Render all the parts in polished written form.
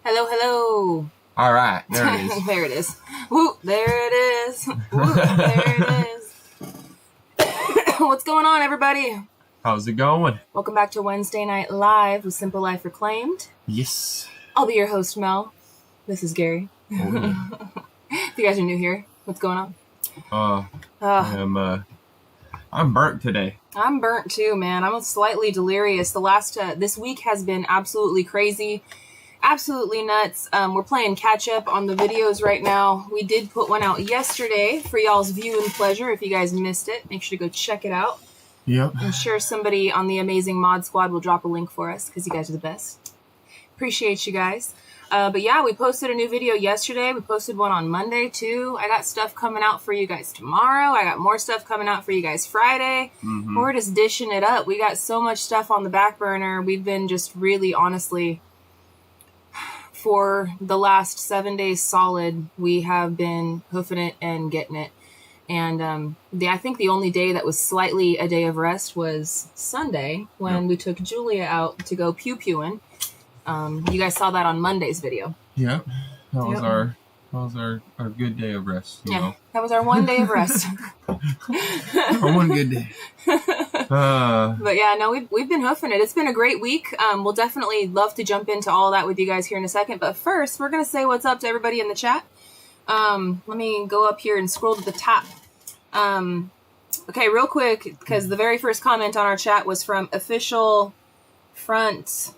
Hello, hello. All right, there it is. There it is. Woo, there it is. Woo, there it is. What's going on, everybody? How's it going? Welcome back to Wednesday Night Live with Simple Life Reclaimed. Yes. I'll be your host, Mel. This is Gary. Oh, yeah. If you guys are new here, what's going on? I'm burnt today. I'm burnt too, man. I'm slightly delirious. This week has been absolutely crazy. Absolutely nuts. We're playing catch up on the videos right now. We did put one out yesterday for y'all's viewing pleasure. If you guys missed it, make sure to go check it out. Yep. I'm sure somebody on the amazing mod squad will drop a link for us because you guys are the best. Appreciate you guys. But yeah, we posted a new video yesterday. We posted one on Monday too. I got stuff coming out for you guys tomorrow. I got more stuff coming out for you guys Friday. Mm-hmm. We're just dishing it up. We got so much stuff on the back burner. We've been just really, honestly, for the last 7 days solid, we have been hoofing it and getting it. And I think the only day that was slightly a day of rest was Sunday when we took Julia out to go pew-pewing. You guys saw that on Monday's video. Yep. That was our good day of rest. You know? That was our 1 day of rest. Our one good day. But yeah, no, we've been hoofing it. It's been a great week. We'll definitely love to jump into all that with you guys here in a second. But first, we're going to say what's up to everybody in the chat. Let me go up here and scroll to the top. Okay, real quick, because the very first comment on our chat was from Official Front.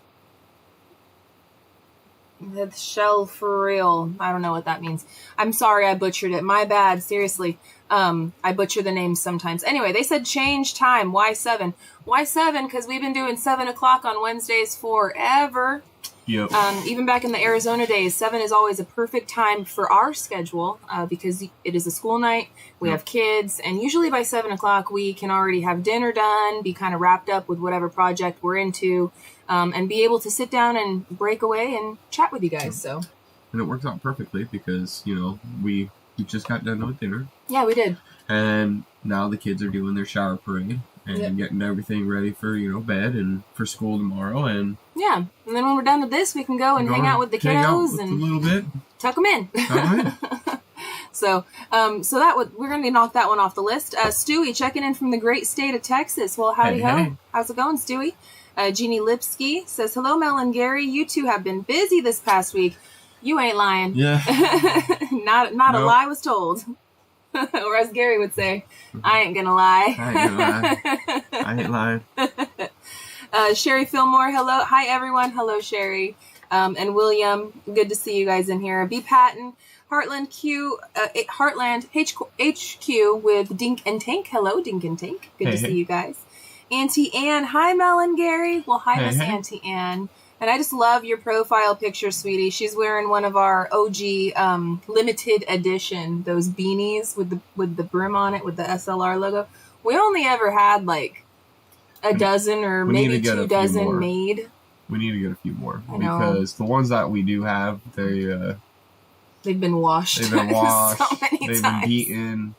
The shell for real. I don't know what that means. I'm sorry I butchered it. My bad. Seriously. I butcher the names sometimes. Anyway, they said change time. Why 7? Why 7? Because we've been doing 7 o'clock on Wednesdays forever. Yep. Even back in the Arizona days, 7 is always a perfect time for our schedule because it is a school night. We have kids, and usually by 7 o'clock we can already have dinner done, be kind of wrapped up with whatever project we're into, and be able to sit down and break away and chat with you guys. So, and it works out perfectly because, you know, we just got done with dinner. Yeah, we did. And now the kids are doing their shower parade and getting everything ready for, bed and for school tomorrow. And yeah, and then when we're done with this, we can go and hang out with the kiddos and a little bit. Tuck them in. So we're going to knock that one off the list. Stewie checking in from the great state of Texas. Well, howdy ho. Hey. How's it going, Stewie? Jeannie Lipsky says, hello, Mel and Gary. You two have been busy this past week. You ain't lying. Yeah. Not a lie was told. Or as Gary would say, I ain't gonna lie. I ain't lying. Sherry Fillmore, hello. Hi, everyone. Hello, Sherry. And William, good to see you guys in here. B. Patton, Heartland HQ with Dink and Tank. Hello, Dink and Tank. Good to see you guys. Auntie Ann, hi, Mel and Gary. Well, hi, Miss Auntie Ann. And I just love your profile picture, sweetie. She's wearing one of our OG limited edition, those beanies with the brim on it with the SLR logo. We only ever had like a dozen or maybe 2 dozen made. We need to get a few more because the ones that we do have, they've been washed. They've been washed. So many they've times. Been beaten.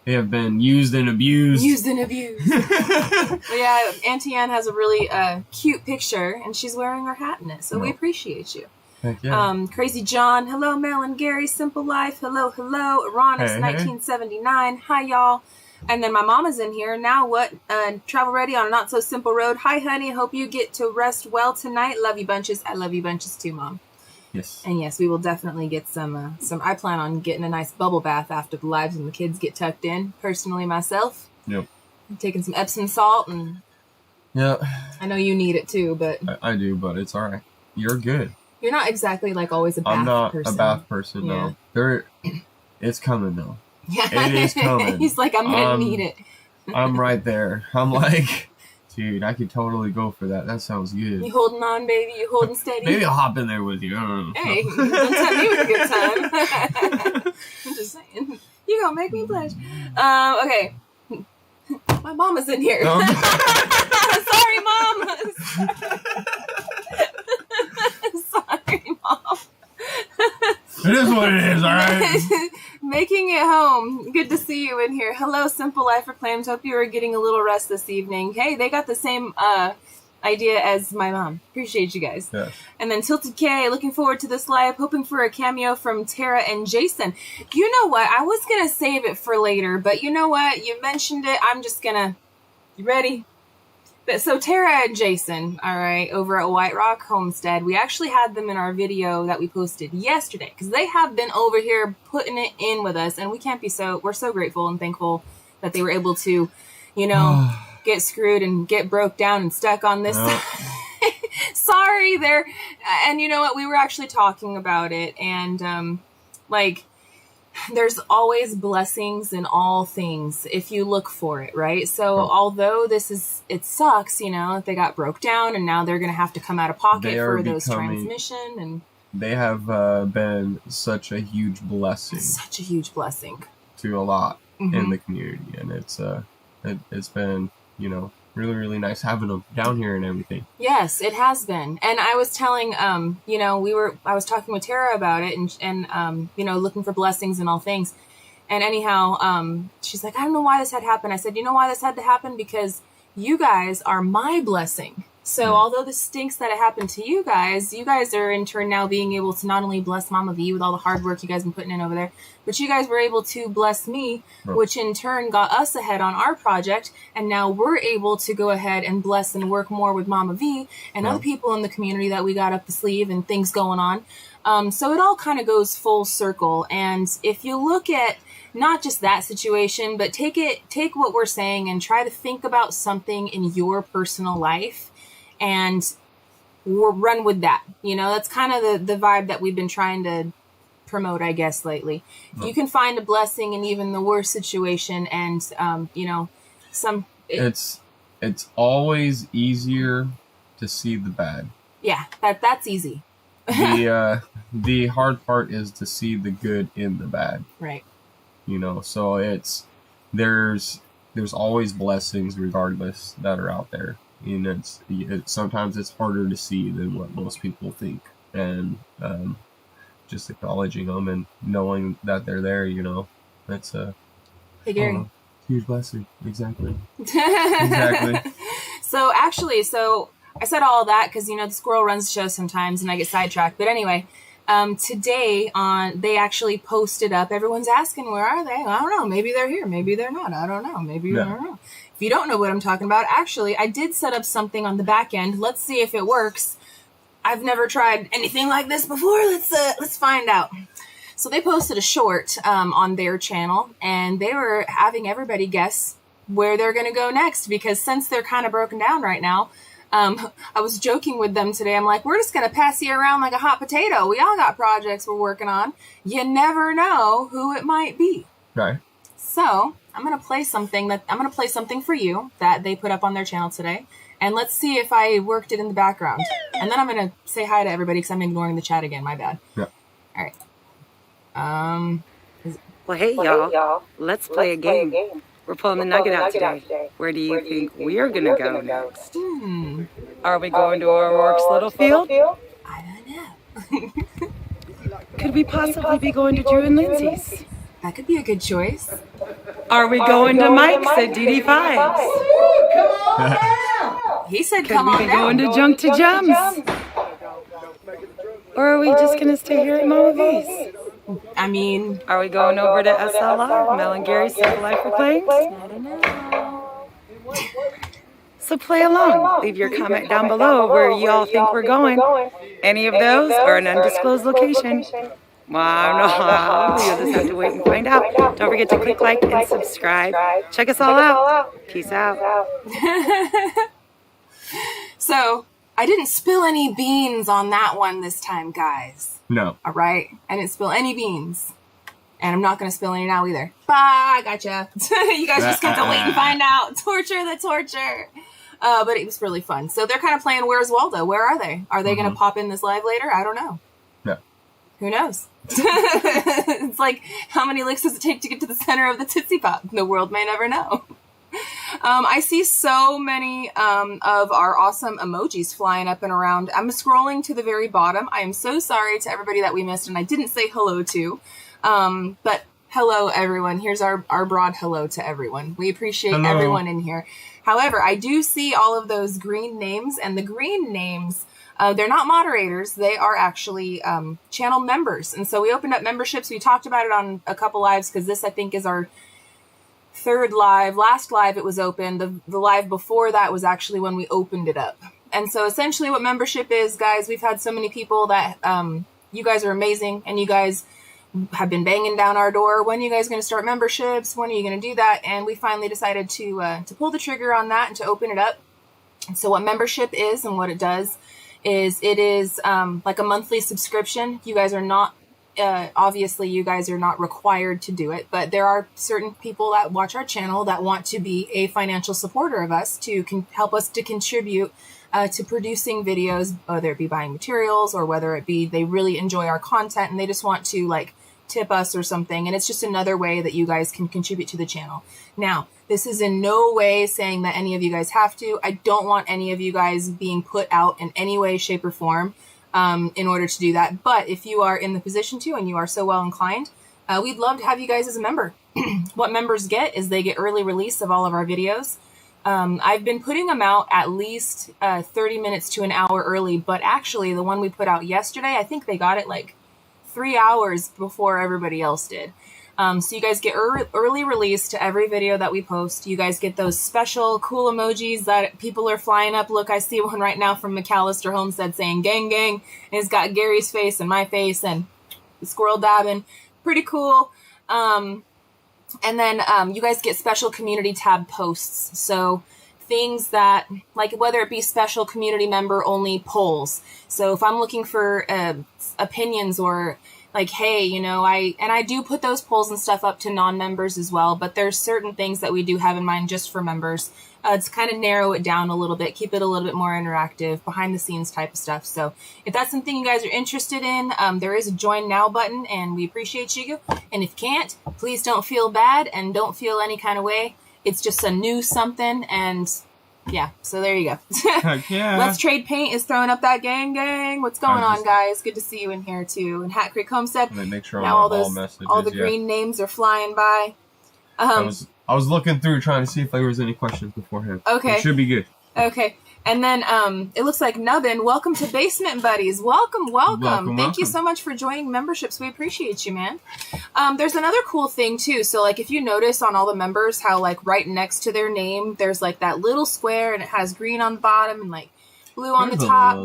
They have been used and abused. But yeah, Auntie Ann has a really cute picture, and she's wearing her hat in it, so we appreciate you. Heck yeah. Crazy John, hello, Mel and Gary, Simple Life, hello. Ronix, 1979, hi, y'all. And then my mama's in here. Now what? Travel ready on a not so simple road. Hi, honey, hope you get to rest well tonight. Love you bunches. I love you bunches too, Mom. Yes. And yes, we will definitely get some. I plan on getting a nice bubble bath after the lives and the kids get tucked in. Personally, myself. Yep. I'm taking some Epsom salt and. Yep. I know you need it too, but. I do, but it's all right. You're good. You're not exactly like always a bath person. I'm not a bath person, no. It's coming though. Yeah. It is coming. He's like, I'm gonna need it. I'm right there. I'm like. Dude, I could totally go for that. That sounds good. You holding on, baby? You holding steady? Maybe I'll hop in there with you. I don't know. Hey, don't tell me it was a good time. I'm just saying. You gonna make me blush. Okay. My mama's in here. Sorry, Mom. Sorry, Mom. It is what it is, all right? Making it home. Good to see you in here. Hello, Simple Life Reclaimed. Hope you are getting a little rest this evening. Hey, they got the same idea as my mom. Appreciate you guys. Yeah. And then Tilted K, looking forward to this live, hoping for a cameo from Tara and Jason. You know what? I was going to save it for later, but you know what? You mentioned it. I'm just going to... You ready? So Tara and Jason, all right, over at White Rock Homestead, we actually had them in our video that we posted yesterday because they have been over here putting it in with us, and we're so grateful and thankful that they were able to, you know, get screwed and get broke down and stuck on this. Sorry, and you know what? We were actually talking about it, and there's always blessings in all things if you look for it, right? So although it sucks, you know, they got broke down and now they're going to have to come out of pocket for those transmission. And they have been such a huge blessing. Such a huge blessing. To a lot in the community. And it's been, you know, really, really nice having them down here and everything. Yes, it has been. And I was telling, you know, I was talking with Tara about it and you know, looking for blessings and all things. And anyhow, she's like, I don't know why this had happened. I said, you know why this had to happen? Because you guys are my blessing. So although this stinks that it happened to you guys are in turn now being able to not only bless Mama V with all the hard work you guys been putting in over there, but you guys were able to bless me, which in turn got us ahead on our project. And now we're able to go ahead and bless and work more with Mama V and other people in the community that we got up the sleeve and things going on. So it all kind of goes full circle. And if you look at not just that situation, but take what we're saying and try to think about something in your personal life and run with that. You know, that's kind of the vibe that we've been trying to promote, I guess, lately. You can find a blessing in even the worst situation, and you know, it's always easier to see the bad. Yeah, that's easy. The hard part is to see the good in the bad. Right. You know, so there's always blessings regardless that are out there. And sometimes it's harder to see than what most people think, and just acknowledging them and knowing that they're there, you know, that's a huge blessing. Exactly. Exactly. So I said all that because, you know, the squirrel runs the show sometimes and I get sidetracked. But anyway, today they actually posted up. Everyone's asking, where are they? I don't know. Maybe they're here. Maybe they're not. I don't know. Maybe I don't know. If you don't know what I'm talking about, actually, I did set up something on the back end. Let's see if it works. I've never tried anything like this before. Let's find out. So they posted a short on their channel, and they were having everybody guess where they're going to go next, because since they're kind of broken down right now, I was joking with them today. I'm like, we're just going to pass you around like a hot potato. We all got projects we're working on. You never know who it might be. Right. So I'm going to play something for you that they put up on their channel today. And let's see if I worked it in the background. And then I'm going to say hi to everybody because I'm ignoring the chat again. My bad. Yeah. All right. Well, hey, y'all. Let's play a game. We're pulling the nugget out today. Where do you think we're going to go next? Are we going to O'Rourke's little field? I don't know. Could we possibly be going to Drew and Lindsay's? That could be a good choice. Are we going to Mike's at DD5's? He said come on down. Could we be going to Junk to Gems? Or are we just going to stay here at Mama V's? I mean... Are we going over to SLR, Mel and Gary's SimpleLifeReclaimed? I don't know. So play along. Leave your comment down below where you all think we're going. Any of those or an undisclosed location. Well, I don't know. You'll just have to wait and find out. Don't forget to click like and subscribe. Check us all out. Peace out. So, I didn't spill any beans on that one this time, guys. No. All right? I didn't spill any beans. And I'm not going to spill any now either. Bye, I gotcha. You guys just have to wait and find out. Torture the torture. But it was really fun. So they're kind of playing Where's Waldo? Where are they? Are they going to pop in this live later? I don't know. No. Who knows? It's like, how many licks does it take to get to the center of the Tootsie Pop? The world may never know. I see so many of our awesome emojis flying up and around. I'm scrolling to the very bottom. I am so sorry to everybody that we missed and I didn't say hello to. But Hello, everyone. Here's our broad hello to everyone. We appreciate Hello. everyone in here. However, I do see all of those green names, and the green names, they're not moderators. They are actually channel members. And so we opened up memberships. We talked about it on a couple lives because this, I think, is our third live. Last live it was open. The live before that was actually when we opened it up. And so essentially what membership is, guys, we've had so many people that you guys are amazing, and you guys have been banging down our door. When are you guys going to start memberships? When are you going to do that? And we finally decided to pull the trigger on that and to open it up. And so what membership is and what it does is it is like a monthly subscription. You guys are not, obviously you guys are not required to do it, but there are certain people that watch our channel that want to be a financial supporter of us to help us to contribute to producing videos, whether it be buying materials or whether it be they really enjoy our content and they just want to like tip us or something. And it's just another way that you guys can contribute to the channel. Now, this is in no way saying that any of you guys have to. I don't want any of you guys being put out in any way, shape, or form in order to do that. But if you are in the position to and you are so well inclined, we'd love to have you guys as a member. What members get is they get early release of all of our videos. I've been putting them out at least 30 minutes to an hour early, but actually the one we put out yesterday, I think they got it like 3 hours before everybody else did. So you guys get early release to every video that we post. You guys get those special cool emojis that people are flying up. Look, I see one right now from McAllister Homestead saying gang gang, and it's got Gary's face and my face and the squirrel dabbing. Pretty cool. And then you guys get special community tab posts. So things that, like whether it be special community member only polls. So if I'm looking for opinions or like, hey, you know, I do put those polls and stuff up to non-members as well, but there's certain things that we do have in mind just for members. It's kind of narrow it down a little bit, keep it a little bit more interactive, behind the scenes type of stuff. So if that's something you guys are interested in, there is a join now button and we appreciate you. And if you can't, please don't feel bad and don't feel any kind of way. It's just a new something. And yeah, so there you go. Heck yeah. Let's Trade Paint is throwing up that gang gang. What's going on, guys? Good to see you in here too. And Hat Creek Homestead. Make sure now all the green names are flying by. I was looking through trying to see if there was any questions beforehand. Okay. It should be good. Okay. And then it looks like Nubbin, welcome to Basement Buddies. Welcome. Thank you so much for joining memberships. We appreciate you, man. There's another cool thing too. So like if you notice on all the members how like right next to their name there's like that little square and it has green on the bottom and like blue on the top.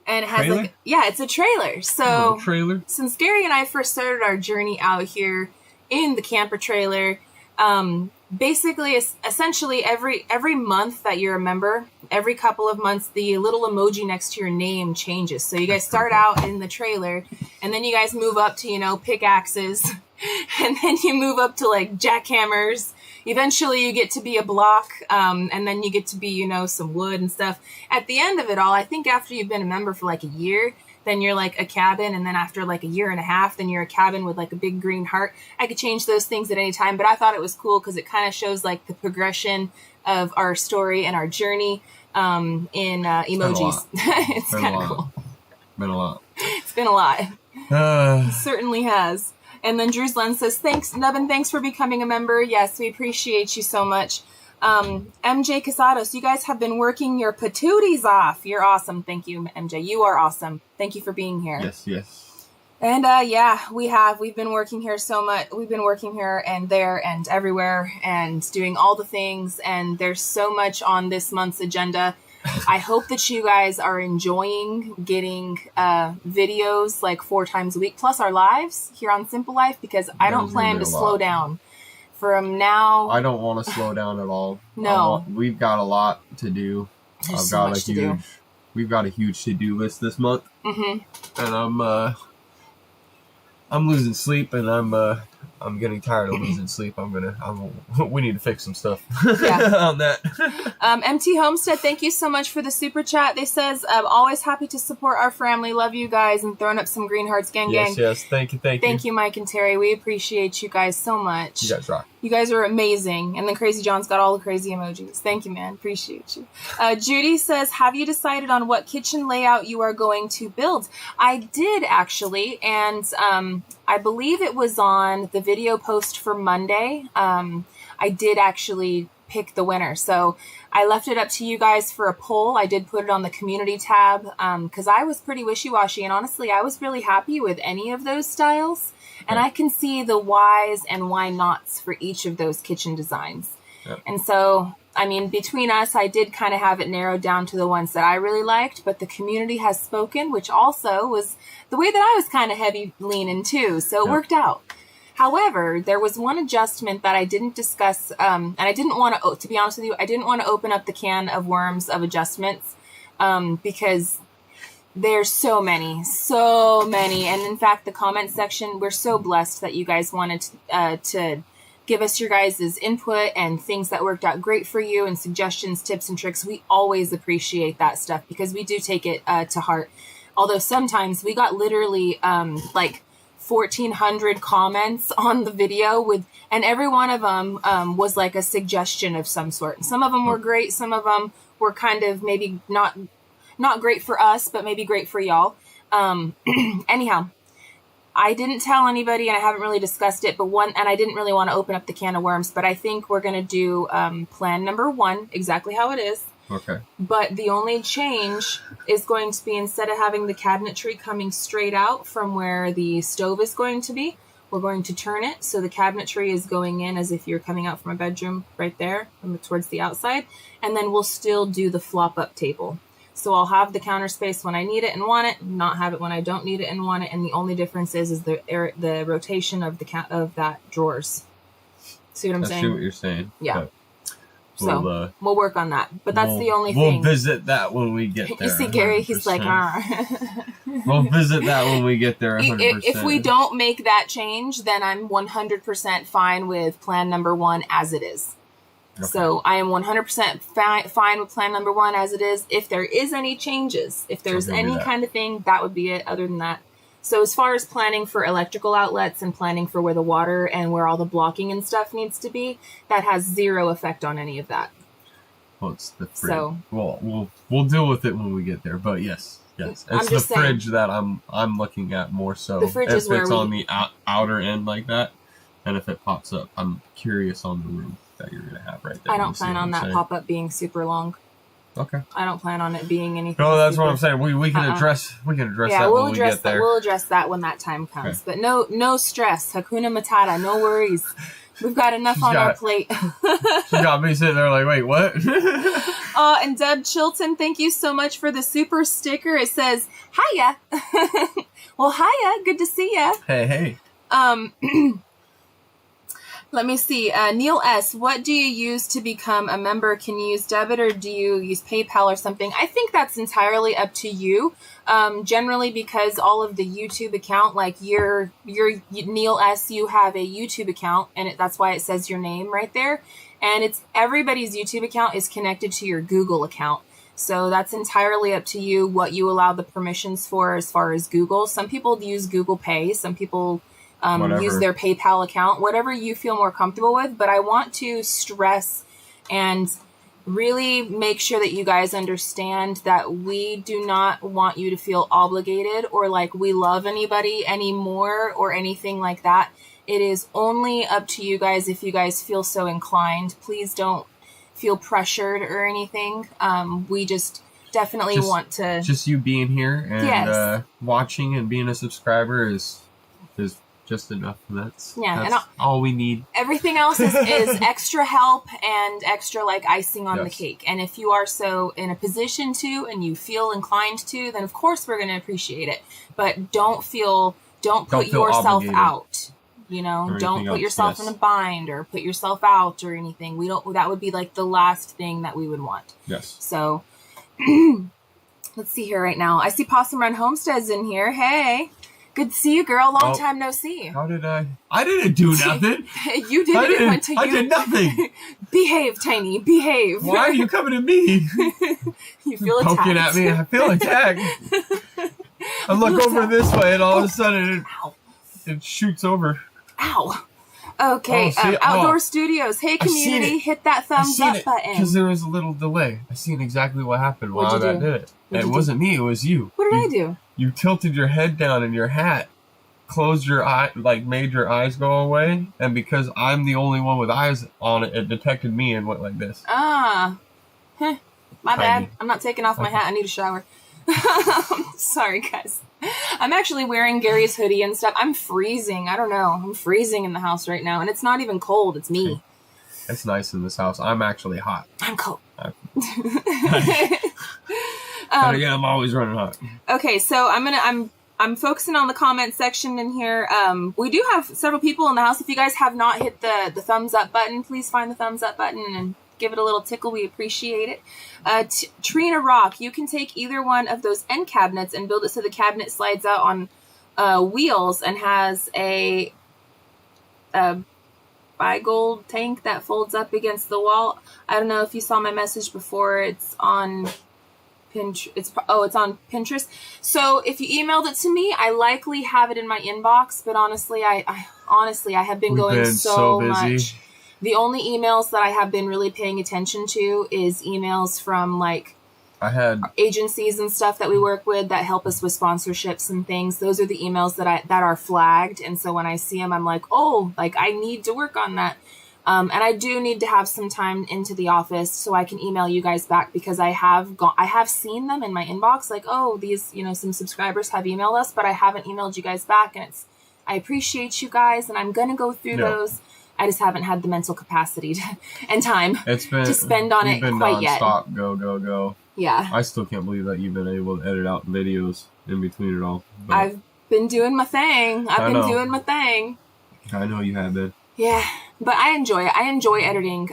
And it has trailer? like, yeah, it's a trailer. So trailer. Since Gary and I first started our journey out here in the camper trailer, basically, essentially every month that you're a member, every couple of months, the little emoji next to your name changes. So you guys start out in the trailer, and then you guys move up to, you know, pickaxes, and then you move up to like jackhammers. Eventually you get to be a block, and then you get to be, you know, some wood and stuff. At the end of it all, I think after you've been a member for like a year, then you're like a cabin, and then after like a year and a half, then you're a cabin with like a big green heart. I could change those things at any time, but I thought it was cool because it kind of shows like the progression of our story and our journey in emojis. It's kind of cool. Been a lot. It's been a lot. It certainly has. And then Drew's Lens says, thanks, Nubbin, thanks for becoming a member. Yes, we appreciate you so much. MJ Casados, you guys have been working your patooties off. You're awesome. Thank you, MJ. You are awesome. Thank you for being here. Yes. And yeah, we've been working here so much. We've been working here and there and everywhere and doing all the things. And there's so much on this month's agenda. I hope that you guys are enjoying getting videos like 4 times a week, plus our lives here on Simple Life, because I don't plan to slow down. From now, I don't want to slow down at all. No, we've got a lot to do. There's so much to do. We've got a huge to-do list this month, and I'm losing sleep, and I'm getting tired of losing sleep. We need to fix some stuff on that. MT Homestead, thank you so much for the super chat. They says, always happy to support our family. Love you guys, and throwing up some green hearts, gang. Yes, thank you. Thank you, Mike and Terry. We appreciate you guys so much. You guys rock. You guys are amazing. And then Crazy John's got all the crazy emojis. Thank you, man. Appreciate you. Judy says, have you decided on what kitchen layout you are going to build? I did, actually. And I believe it was on the video post for Monday. I did actually pick the winner. So I left it up to you guys for a poll. I did put it on the community tab because I was pretty wishy-washy. And honestly, I was really happy with any of those styles. And I can see the whys and why nots for each of those kitchen designs. Yep. And so, I mean, between us, I did kind of have it narrowed down to the ones that I really liked. But the community has spoken, which also was the way that I was kind of heavy leaning too. So it worked out. However, there was one adjustment that I didn't discuss, and I didn't want to be honest with you, I didn't want to open up the can of worms of adjustments because there's so many. And in fact, the comment section, we're so blessed that you guys wanted to give us your guys' input and things that worked out great for you and suggestions, tips, and tricks. We always appreciate that stuff because we do take it to heart. Although sometimes we got literally like 1,400 comments on the video and every one of them was like a suggestion of some sort. Some of them were great. Some of them were kind of maybe not great for us, but maybe great for y'all. Anyhow, I didn't tell anybody and I haven't really discussed it, and I didn't really want to open up the can of worms, but I think we're going to do plan number 1, exactly how it is. Okay. But the only change is going to be instead of having the cabinetry coming straight out from where the stove is going to be, we're going to turn it. So the cabinetry is going in as if you're coming out from a bedroom right there towards the outside. And then we'll still do the flop up table. So I'll have the counter space when I need it and want it, not have it when I don't need it and want it. And the only difference is the rotation of that drawers. See what I'm saying? I see what you're saying. Yeah. But so we'll work on that. But that's the only thing. We'll visit that when we get there. You see Gary, he's like, We'll visit that when we get there 100%. If we don't make that change, then I'm 100% fine with plan number 1 as it is. Okay. So I am 100% fine with plan number 1 as it is. If there is any changes, if there's any kind of thing, that would be it. Other than that. So as far as planning for electrical outlets and planning for where the water and where all the blocking and stuff needs to be, that has zero effect on any of that. Well, it's the fridge. So we'll deal with it when we get there. But yes, it's the fridge that I'm looking at more so. The fridge is where it's on the outer end like that, and if it pops up, I'm curious on the room that you're gonna have right there. I don't plan on that pop up being super long. Okay. I don't plan on it being anything. No, that's what I'm saying. We can address that when we get there. We'll address that when that time comes. Okay. But no stress. Hakuna Matata. No worries. We've got enough on our plate. She got me sitting there like, wait, what? And Deb Chilton, thank you so much for the super sticker. It says, hiya. Well, hiya. Good to see ya. Hey. Let me see. Neil S., what do you use to become a member? Can you use debit or do you use PayPal or something? I think that's entirely up to you. Generally, because all of the YouTube account, like your Neil S., you have a YouTube account, and that's why it says your name right there. And it's everybody's YouTube account is connected to your Google account. So that's entirely up to you what you allow the permissions for as far as Google. Some people use Google Pay. Some people use their PayPal account, whatever you feel more comfortable with. But I want to stress and really make sure that you guys understand that we do not want you to feel obligated or like we love anybody anymore or anything like that. It is only up to you guys if you guys feel so inclined. Please don't feel pressured or anything. We just definitely want to... Just you being here and watching and being a subscriber is just enough. That's all we need. Everything else is extra help and extra like icing on the cake. And if you are so in a position to and you feel inclined to, then of course we're going to appreciate it. But don't put yourself obligated. Out. You know, don't put yourself in a bind or put yourself out or anything. That would be like the last thing that we would want. Yes. So let's see here right now. I see Possum Run Homestead's in here. Hey. Good to see you, girl. Long time no see. How did I? I didn't do nothing. You did it. It went to you. I did nothing. Behave, Tiny. Behave. Why are you coming at me? You feel attacked. Poking at me. I feel attacked. I look over this way, and all of a sudden, it shoots over. Ow. Okay, Outdoor Studios. Hey, community, hit that thumbs up button. Because there was a little delay. I seen exactly what happened while I did it. It wasn't me. It was you. What did I do? You tilted your head down and your hat closed your eye, like made your eyes go away, and because I'm the only one with eyes on it, it detected me and went like this. Ah. Huh. My Tiny. bad. I'm not taking off my hat. I need a shower. Sorry, guys. I'm actually wearing Gary's hoodie and stuff. I'm freezing. I don't know. I'm freezing in the house right now, and it's not even cold. It's me. It's nice in this house. I'm actually hot. I'm cold. Yeah, I'm always running hot. Okay, so I'm focusing on the comment section in here. We do have several people in the house. If you guys have not hit the thumbs up button, please find the thumbs up button and give it a little tickle. We appreciate it. Trina Rock, you can take either one of those end cabinets and build it so the cabinet slides out on wheels and has a Bi-Gold tank that folds up against the wall. I don't know if you saw my message before. It's on Pinterest. It's on Pinterest. So if you emailed it to me, I likely have it in my inbox. But honestly, I have been going so much. The only emails that I have been really paying attention to is emails from like I had agencies and stuff that we work with that help us with sponsorships and things. Those are the emails that are flagged. And so when I see them, I'm like, oh, like I need to work on that. And I do need to have some time into the office so I can email you guys back, because I have seen them in my inbox. Like, oh, these, some subscribers have emailed us, but I haven't emailed you guys back. And I appreciate you guys, and I'm going to go through those. I just haven't had the mental capacity and time to spend on it quite yet. Stop, go. Yeah. I still can't believe that you've been able to edit out videos in between it all. But I've been doing my thing. I know you have been. Yeah, but I enjoy it. I enjoy editing.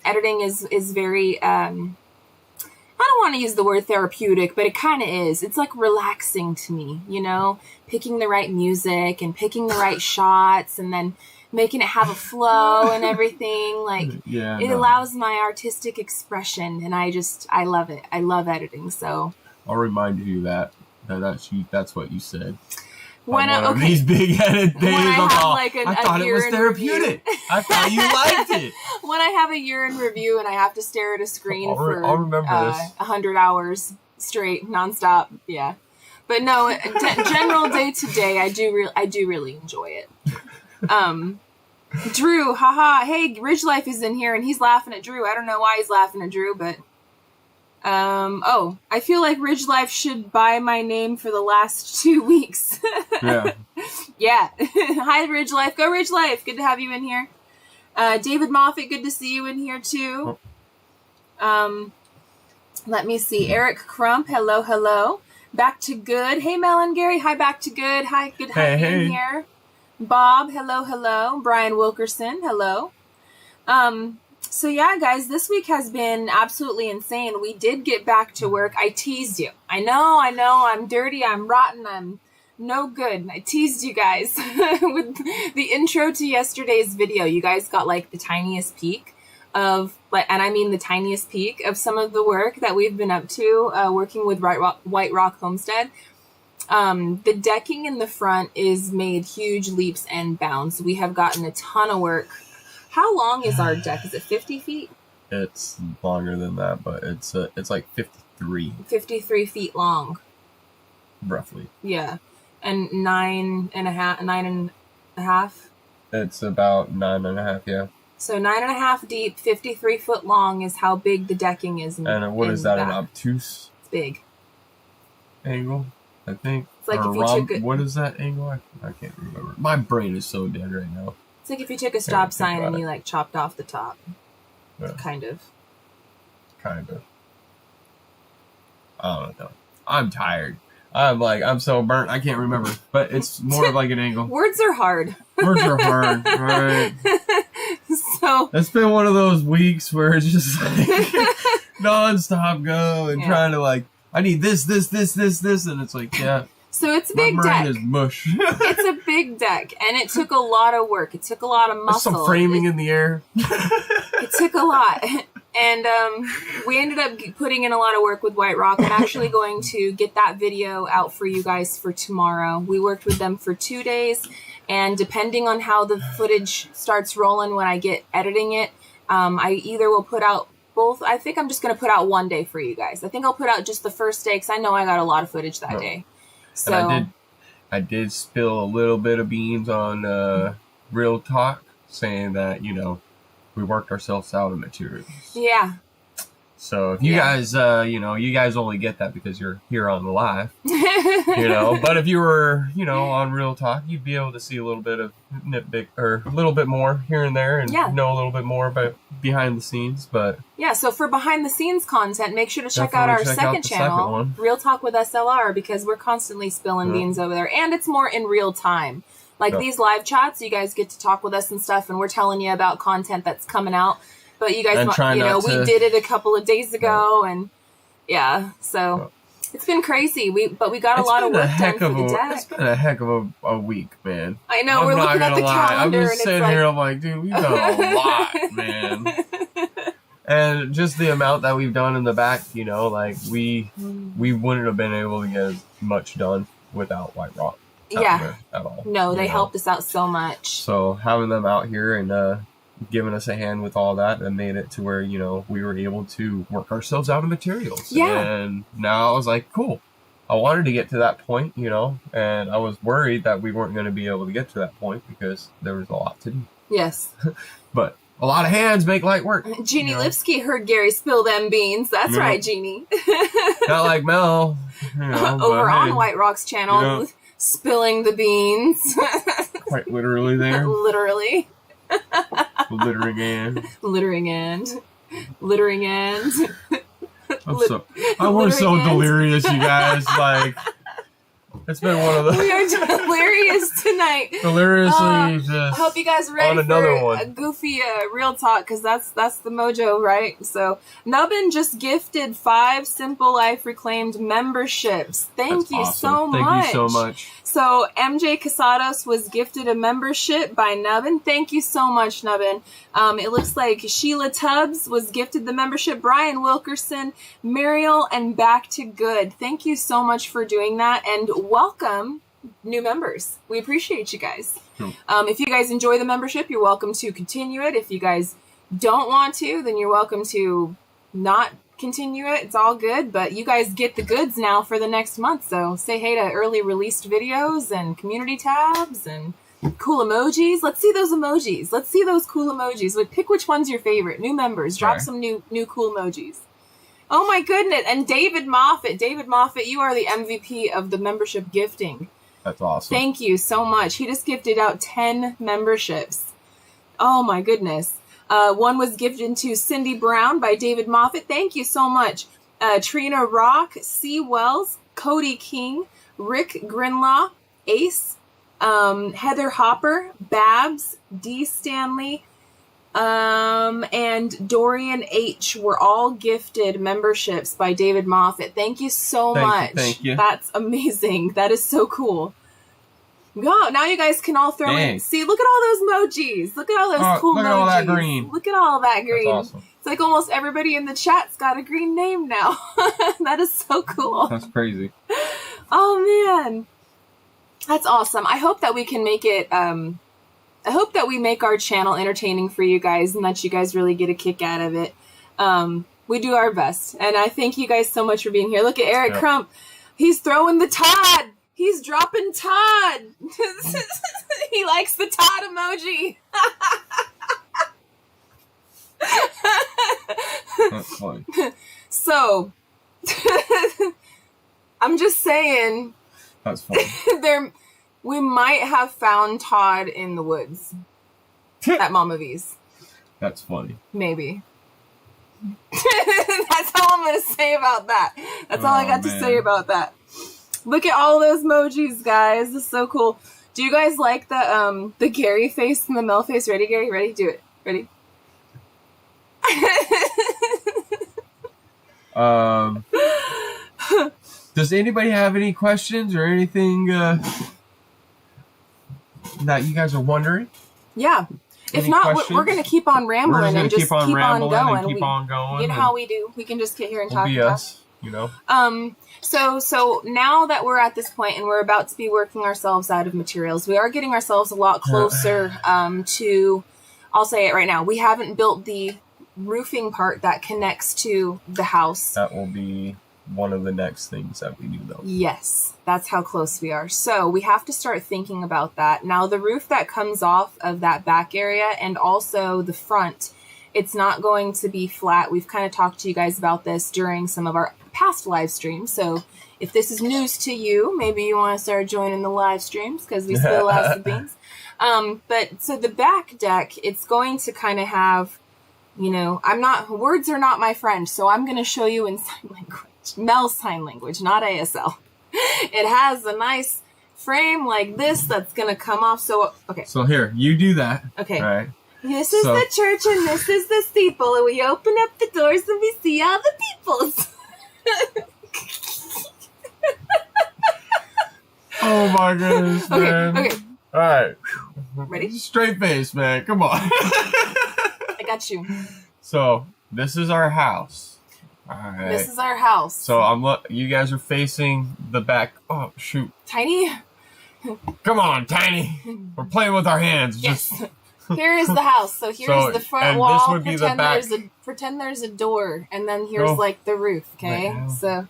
Editing is very, I don't want to use the word therapeutic, but it kind of is. It's like relaxing to me, picking the right music and picking the right shots and then making it have a flow and everything. Like, it allows my artistic expression, and I love it. I love editing, so. I'll remind you that's what you said. These big edit days, I thought it was therapeutic. I thought you liked it. When I have a year in review and I have to stare at a screen for I'll remember 100 hours straight, nonstop, yeah. But no, general day to day, I do really enjoy it. Drew, haha, hey, Ridge Life is in here and he's laughing at Drew. I don't know why he's laughing at Drew, but I feel like Ridge Life should buy my name for the last 2 weeks. Yeah. Yeah. Hi, Ridge Life. Go Ridge Life. Good to have you in here. David Moffat, good to see you in here too. Let me see. Eric Crump, hello. Back to Good. Hey, Mel and Gary. Hi, Back to Good. Hi, good to have you in here. Bob, hello. Brian Wilkerson, hello. So yeah, guys, this week has been absolutely insane. We did get back to work. I teased you. I know, I'm dirty, I'm rotten, I'm no good. I teased you guys with the intro to yesterday's video. You guys got like the tiniest peek of, and I mean the tiniest peek of some of the work that we've been up to, working with White Rock Homestead. The decking in the front is made huge leaps and bounds. We have gotten a ton of work. How long is our deck? Is it 50 feet? It's longer than that, but it's like 53. 53 feet long. Roughly. Yeah. And 9.5? It's about 9.5, yeah. So 9.5 deep, 53 foot long is how big the decking is. And what is that, an obtuse? It's big. Angle, I think. It's like if you took what is that angle? I can't remember. My brain is so dead right now. It's like if you took a stop sign and you like chopped off the top. Yeah. Kind of. I don't know. I'm tired. I'm so burnt. I can't remember. But it's more of like an angle. Words are hard. Right? So it's been one of those weeks where it's just like non-stop go and trying to like, I need this, and it's like, yeah. So it's a big deck. My brain is mush. It's a big deck, and it took a lot of work. It took a lot of muscle. There's some framing in the air. It took a lot. And we ended up putting in a lot of work with White Rock. I'm actually going to get that video out for you guys for tomorrow. We worked with them for 2 days, and depending on how the footage starts rolling when I get editing it, I either will put out both. I think I'm just going to put out one day for you guys. I think I'll put out just the first day, because I know I got a lot of footage that day. So I did spill a little bit of beans on Real Talk, saying that, we worked ourselves out of materials. Yeah. So if you guys, you guys only get that because you're here on the live, but if you were, on Real Talk, you'd be able to see a little bit of nitpick or a little bit more here and there and know a little bit more about behind the scenes. But yeah, so for behind the scenes content, make sure to check out our second channel, Real Talk with SLR, because we're constantly spilling beans over there, and it's more in real time. Like these live chats, you guys get to talk with us and stuff, and we're telling you about content that's coming out. But you guys, we did it a couple of days ago, and so it's been crazy. But we got a lot of work done for the deck. It's been a heck of a week, man. I know, we're looking at the calendar. I'm just sitting here, I'm like, dude, we've done a lot, man. And just the amount that we've done in the back, we wouldn't have been able to get as much done without White Rock. At all. No, they helped us out so much. So having them out here and giving us a hand with all that and made it to where, we were able to work ourselves out of materials. Yeah. And now I was like, cool. I wanted to get to that point, and I was worried that we weren't going to be able to get to that point because there was a lot to do. Yes. But a lot of hands make light work. Jeannie Lipsky heard Gary spill them beans. That's right, Jeannie. Not like Mel. Over on White Rock's channel, spilling the beans. Quite literally there. Literally. Littering and. I'm so delirious, you guys. Like, it's been one of those. We are delirious tonight. Deliriously just. I hope you guys are ready for a goofy Real Talk, because that's the mojo, right? So Nubbin just gifted 5 Simple Life Reclaimed memberships. Thank you so much. So MJ Casados was gifted a membership by Nubbin. Thank you so much, Nubbin. It looks like Sheila Tubbs was gifted the membership. Brian Wilkerson, Muriel, and Back to Good. Thank you so much for doing that, and welcome new members. We appreciate you guys. If you guys enjoy the membership, you're welcome to continue it. If you guys don't want to, then you're welcome to not continue it. It's all good, but you guys get the goods now for the next month. So say hey to early released videos and community tabs and cool emojis. Let's see those emojis. Let's see those cool emojis. Pick which one's your favorite. New members, drop some new cool emojis. Oh my goodness. And David Moffat, you are the MVP of the membership gifting. That's awesome. Thank you so much. He just gifted out 10 memberships. Oh my goodness. One was gifted to Cindy Brown by David Moffat. Thank you so much. Trina Rock, C. Wells, Cody King, Rick Grinlaw, Ace, Heather Hopper, Babs, D. Stanley, and Dorian H. were all gifted memberships by David Moffat. Thank you so much. Thank you. That's amazing. That is so cool. Go. Now you guys can all throw in. See, look at all those emojis. Look at all those cool emojis. Look at all that green. Look at all that green. That's awesome. It's like almost everybody in the chat's got a green name now. That is so cool. That's crazy. Oh, man. That's awesome. I hope that we can make it... I hope that we make our channel entertaining for you guys and that you guys really get a kick out of it. We do our best. And I thank you guys so much for being here. Look at Eric Crump. He's throwing the Todd. He's dropping Todd. He likes the Todd emoji. That's funny. So, I'm just saying. That's funny. We might have found Todd in the woods at Mama V's. That's funny. Maybe. That's all I'm going to say about that. That's all I got to say about that. Look at all those emojis, guys. This is so cool. Do you guys like the Gary face and the Mel face? Ready, Gary? Ready? Do it. Ready? Does anybody have any questions or anything that you guys are wondering? Yeah. If not, we're going to keep on rambling and just keep on going. You know how we do. We can just get here and talk. Us, you know. So now that we're at this point and we're about to be working ourselves out of materials, we are getting ourselves a lot closer to, I'll say it right now, we haven't built the roofing part that connects to the house. That will be one of the next things that we do, though. Yes, that's how close we are. So we have to start thinking about that. Now, the roof that comes off of that back area and also the front, it's not going to be flat. We've kind of talked to you guys about this during some of our past live streams. So if this is news to you, maybe you want to start joining the live streams because we spill lots of beans. But so the back deck, it's going to kind of have, words are not my friend, so I'm going to show you in sign language. Mel's sign language, not ASL. It has a nice frame like this that's going to come off. So, okay. So here, you do that. Okay. All right. This is the church and this is the steeple, and we open up the doors and we see all the peoples. Oh my goodness, man. Okay. All right. Ready? Straight face, man. Come on. I got you. So, this is our house. All right. This is our house. So, you guys are facing the back. Oh, shoot. Tiny? Come on, Tiny. We're playing with our hands. Yes. Just... Here is the house. So here's the front wall. This would be the back. Pretend there's a door, and then here's like the roof. Okay, so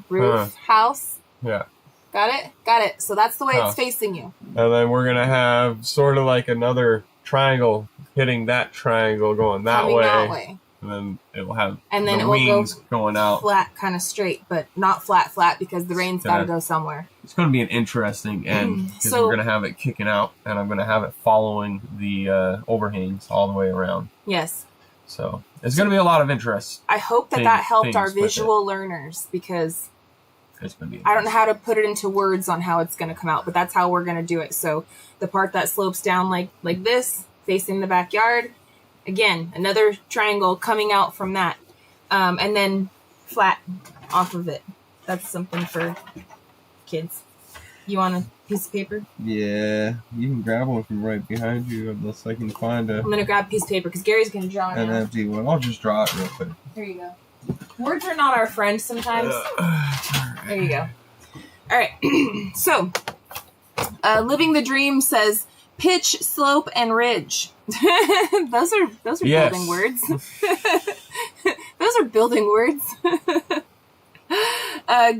roof, house. Yeah. Got it. So that's the way it's facing you. And then we're gonna have sort of like another triangle hitting that triangle, going that way. And then it will have the wings going out flat, kind of straight, but not flat because the rain's got to go somewhere. It's going to be an interesting end because we're going to have it kicking out, and I'm going to have it following the overhangs all the way around. Yes. So it's going to be a lot of interest. I hope that helped our visual learners because it's going to be. I don't know how to put it into words on how it's going to come out, but that's how we're going to do it. So the part that slopes down like this, facing the backyard. Again, another triangle coming out from that. And then flat off of it. That's something for kids. You want a piece of paper? Yeah, you can grab one from right behind you unless I can find a... I'm going to grab a piece of paper because Gary's going to draw it. An empty one. I'll just draw it real quick. Here you go. Words are not our friend sometimes. There you go. All right. So, Living the Dream says... Pitch, slope, and ridge. those are building words. Those are building words.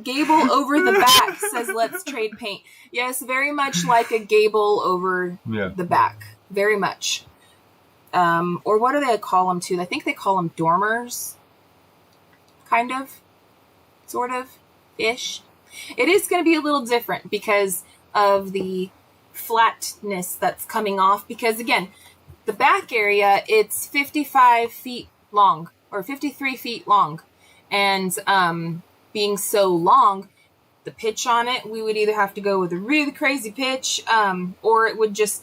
Gable over the back says, let's trade paint. Yes, very much like a gable over the back. Very much. Or what do they call them too? I think they call them dormers. Kind of. Sort of. Ish. It is going to be a little different because of the flatness that's coming off, because again, the back area, it's 55 feet long or 53 feet long, and being so long, the pitch on it, we would either have to go with a really crazy pitch, or it would just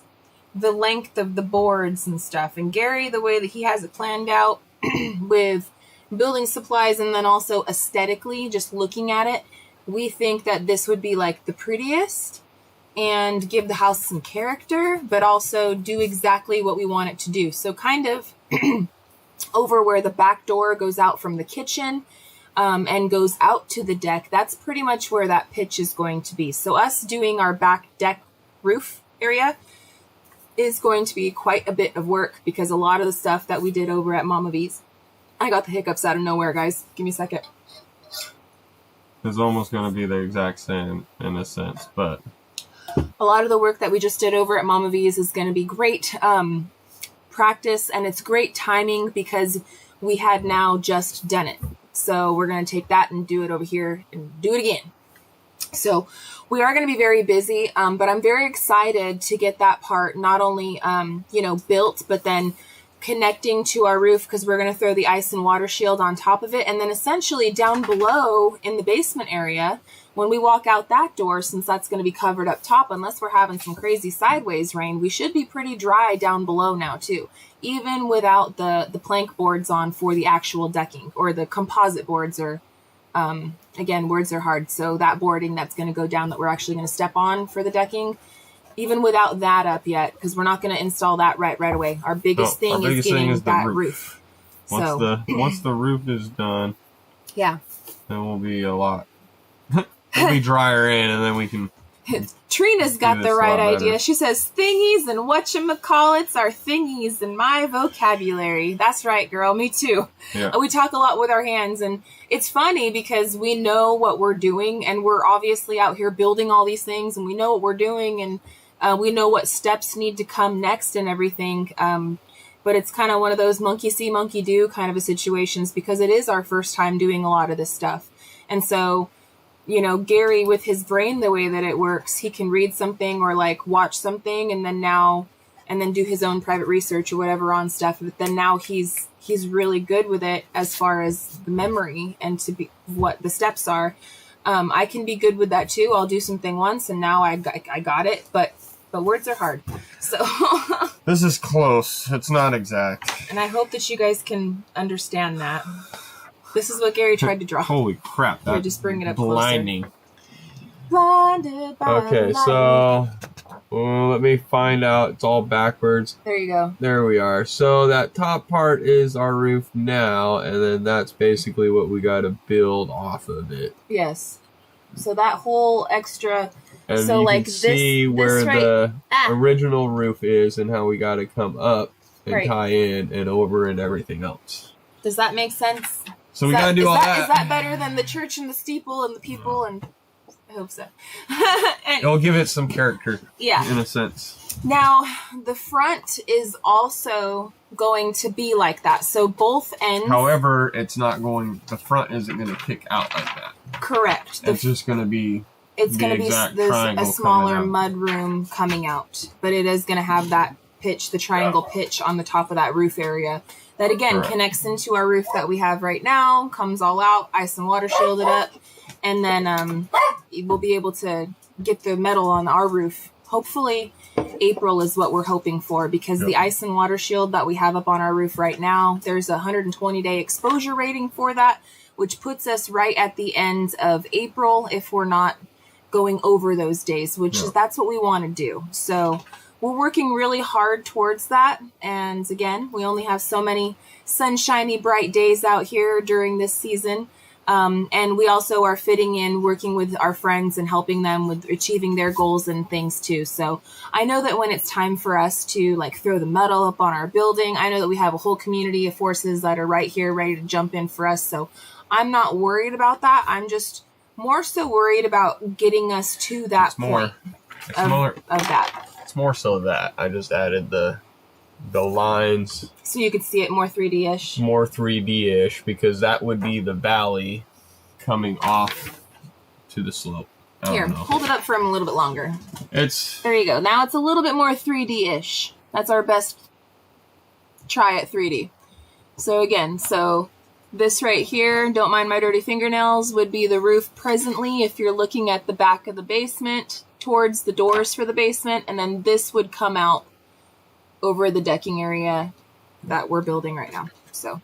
the length of the boards and stuff. And Gary, the way that he has it planned out with building supplies and then also aesthetically just looking at it, we think that this would be like the prettiest and give the house some character, but also do exactly what we want it to do. So kind of over where the back door goes out from the kitchen and goes out to the deck, that's pretty much where that pitch is going to be. So us doing our back deck roof area is going to be quite a bit of work because a lot of the stuff that we did over at Mama V's, I got the hiccups out of nowhere, guys. Give me a second. It's almost going to be the exact same in a sense, but... A lot of the work that we just did over at Mama V's is going to be great practice, and it's great timing because we had now just done it. So we're going to take that and do it over here and do it again. So we are going to be very busy, but I'm very excited to get that part not only, built, but then connecting to our roof because we're going to throw the ice and water shield on top of it. And then essentially down below in the basement area, when we walk out that door, since that's going to be covered up top, unless we're having some crazy sideways rain, we should be pretty dry down below now too, even without the plank boards on for the actual decking, or the composite boards are, again, words are hard. So that boarding that's going to go down that we're actually going to step on for the decking, even without that up yet, because we're not going to install that right away. Our biggest thing is getting that roof. Once the roof is done, then we'll be a lot. We'll be drier in, and then we can Trina's got the That's right a lot idea. better. She says thingies and whatchamacallits are thingies in my vocabulary. That's right, girl. Me too. Yeah. We talk a lot with our hands, and it's funny because we know what we're doing, and we're obviously out here building all these things, and we know what we're doing, and we know what steps need to come next and everything. But it's kind of one of those monkey see, monkey do kind of a situations because it is our first time doing a lot of this stuff. And so, you know, Gary, with his brain, the way that it works, he can read something or like watch something and then do his own private research or whatever on stuff. But then now he's really good with it as far as the memory and to be what the steps are. I can be good with that too. I'll do something once and now I got it, but words are hard. So This is close. It's not exact. and I hope that you guys can understand that. This is what Gary tried to draw. Holy crap. Here, That's just bring it up blinding. Blinded by Okay, lightning. so let me find out. It's all backwards. There you go. There we are. So that top part is our roof now, and then that's basically what we got to build off of it. Yes. So that whole extra. And So, you like, can see this where right- the Ah. original roof is and how we got to come up and Right. tie in and over and everything else. Does that make sense? So we got to do all that. Is that better than the church and the steeple and the people? And I hope so. And, It'll give it some character, yeah. in a sense. Now, the front is also going to be like that. So both ends. However, it's not going. The front isn't going to kick out like that. Correct. It's just going to be. It's the going to be exact there's triangle a smaller coming out. mud room coming out, but it is going to have that pitch, the triangle pitch on the top of that roof area. That again Correct. connects into our roof that we have right now, comes all out, ice and water shielded up, and then we'll be able to get the metal on our roof. Hopefully, April is what we're hoping for because the ice and water shield that we have up on our roof right now, there's a 120-day exposure rating for that, which puts us right at the end of April if we're not going over those days, which is that's what we want to do. So we're working really hard towards that. And again, we only have so many sunshiny, bright days out here during this season. And we also are fitting in working with our friends and helping them with achieving their goals and things too. So I know that when it's time for us to like throw the metal up on our building, I know that we have a whole community of forces that are right here ready to jump in for us. So I'm not worried about that. I'm just more so worried about getting us to that point of that. It's more so that I just added the lines So you could see it more 3D-ish. more 3D-ish because that would be the valley coming off to the slope. I Here, don't know. hold it up for him a little bit longer. It's There you go. Now it's a little bit more 3D-ish. That's our best try at 3D. So again, this right here, don't mind my dirty fingernails, would be the roof presently if you're looking at the back of the basement towards the doors for the basement, and then this would come out over the decking area that we're building right now. So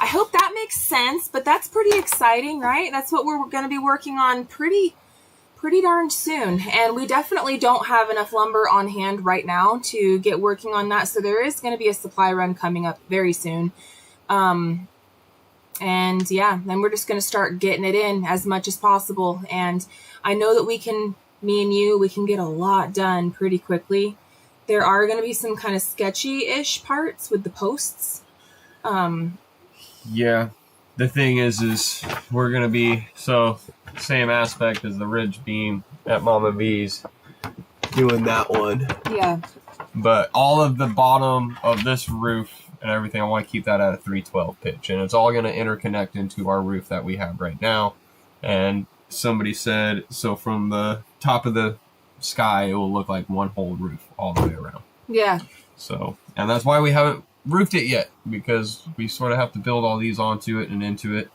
I hope that makes sense, but that's pretty exciting, right? That's what we're going to be working on pretty darn soon. And we definitely don't have enough lumber on hand right now to get working on that. So there is going to be a supply run coming up very soon. And yeah, then we're just going to start getting it in as much as possible. And I know that me and you, we can get a lot done pretty quickly. There are going to be some kind of sketchy-ish parts with the posts. yeah. The thing is we're gonna be same aspect as the ridge beam at Mama V's, doing that one. Yeah. But all of the bottom of this roof and everything, I want to keep that at a 312 pitch, and it's all going to interconnect into our roof that we have right now. And somebody said, so from the top of the sky, it will look like one whole roof all the way around. Yeah. So, and that's why we haven't roofed it yet, because we sort of have to build all these onto it and into it.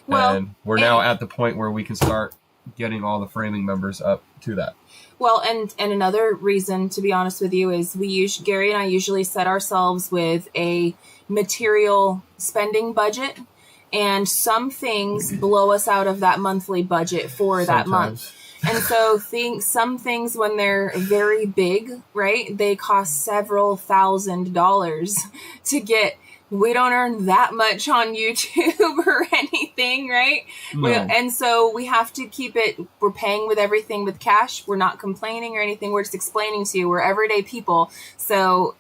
Well, and we're now at the point where we can start getting all the framing members up to that. Well, and another reason, to be honest with you, is Gary and I usually set ourselves with a material spending budget, and some things blow us out of that monthly budget for that month. And so some things, when they're very big, right, they cost several $1,000s to get we don't earn that much on YouTube or anything, right? No. And so we have to keep it, we're paying with everything with cash. We're not complaining or anything. We're just explaining to you, we're everyday people. So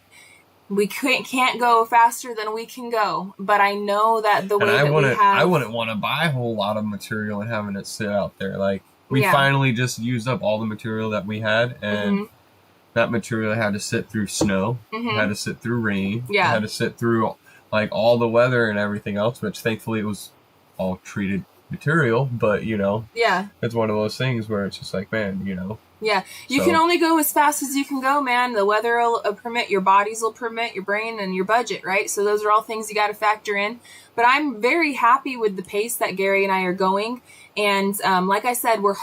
we can't go faster than we can go. But I know that the way that we have... I wouldn't want to buy a whole lot of material and having it sit out there. Like, we finally just used up all the material that we had, and that material had to sit through snow, had to sit through rain, had to sit through like all the weather and everything else, which thankfully it was all treated material, but it's one of those things where it's just like, man, you can only go as fast as you can go, man. The weather will permit, your bodies will permit, your brain and your budget, right? So those are all things you got to factor in. But I'm very happy with the pace that Gary and I are going. And like I said, we're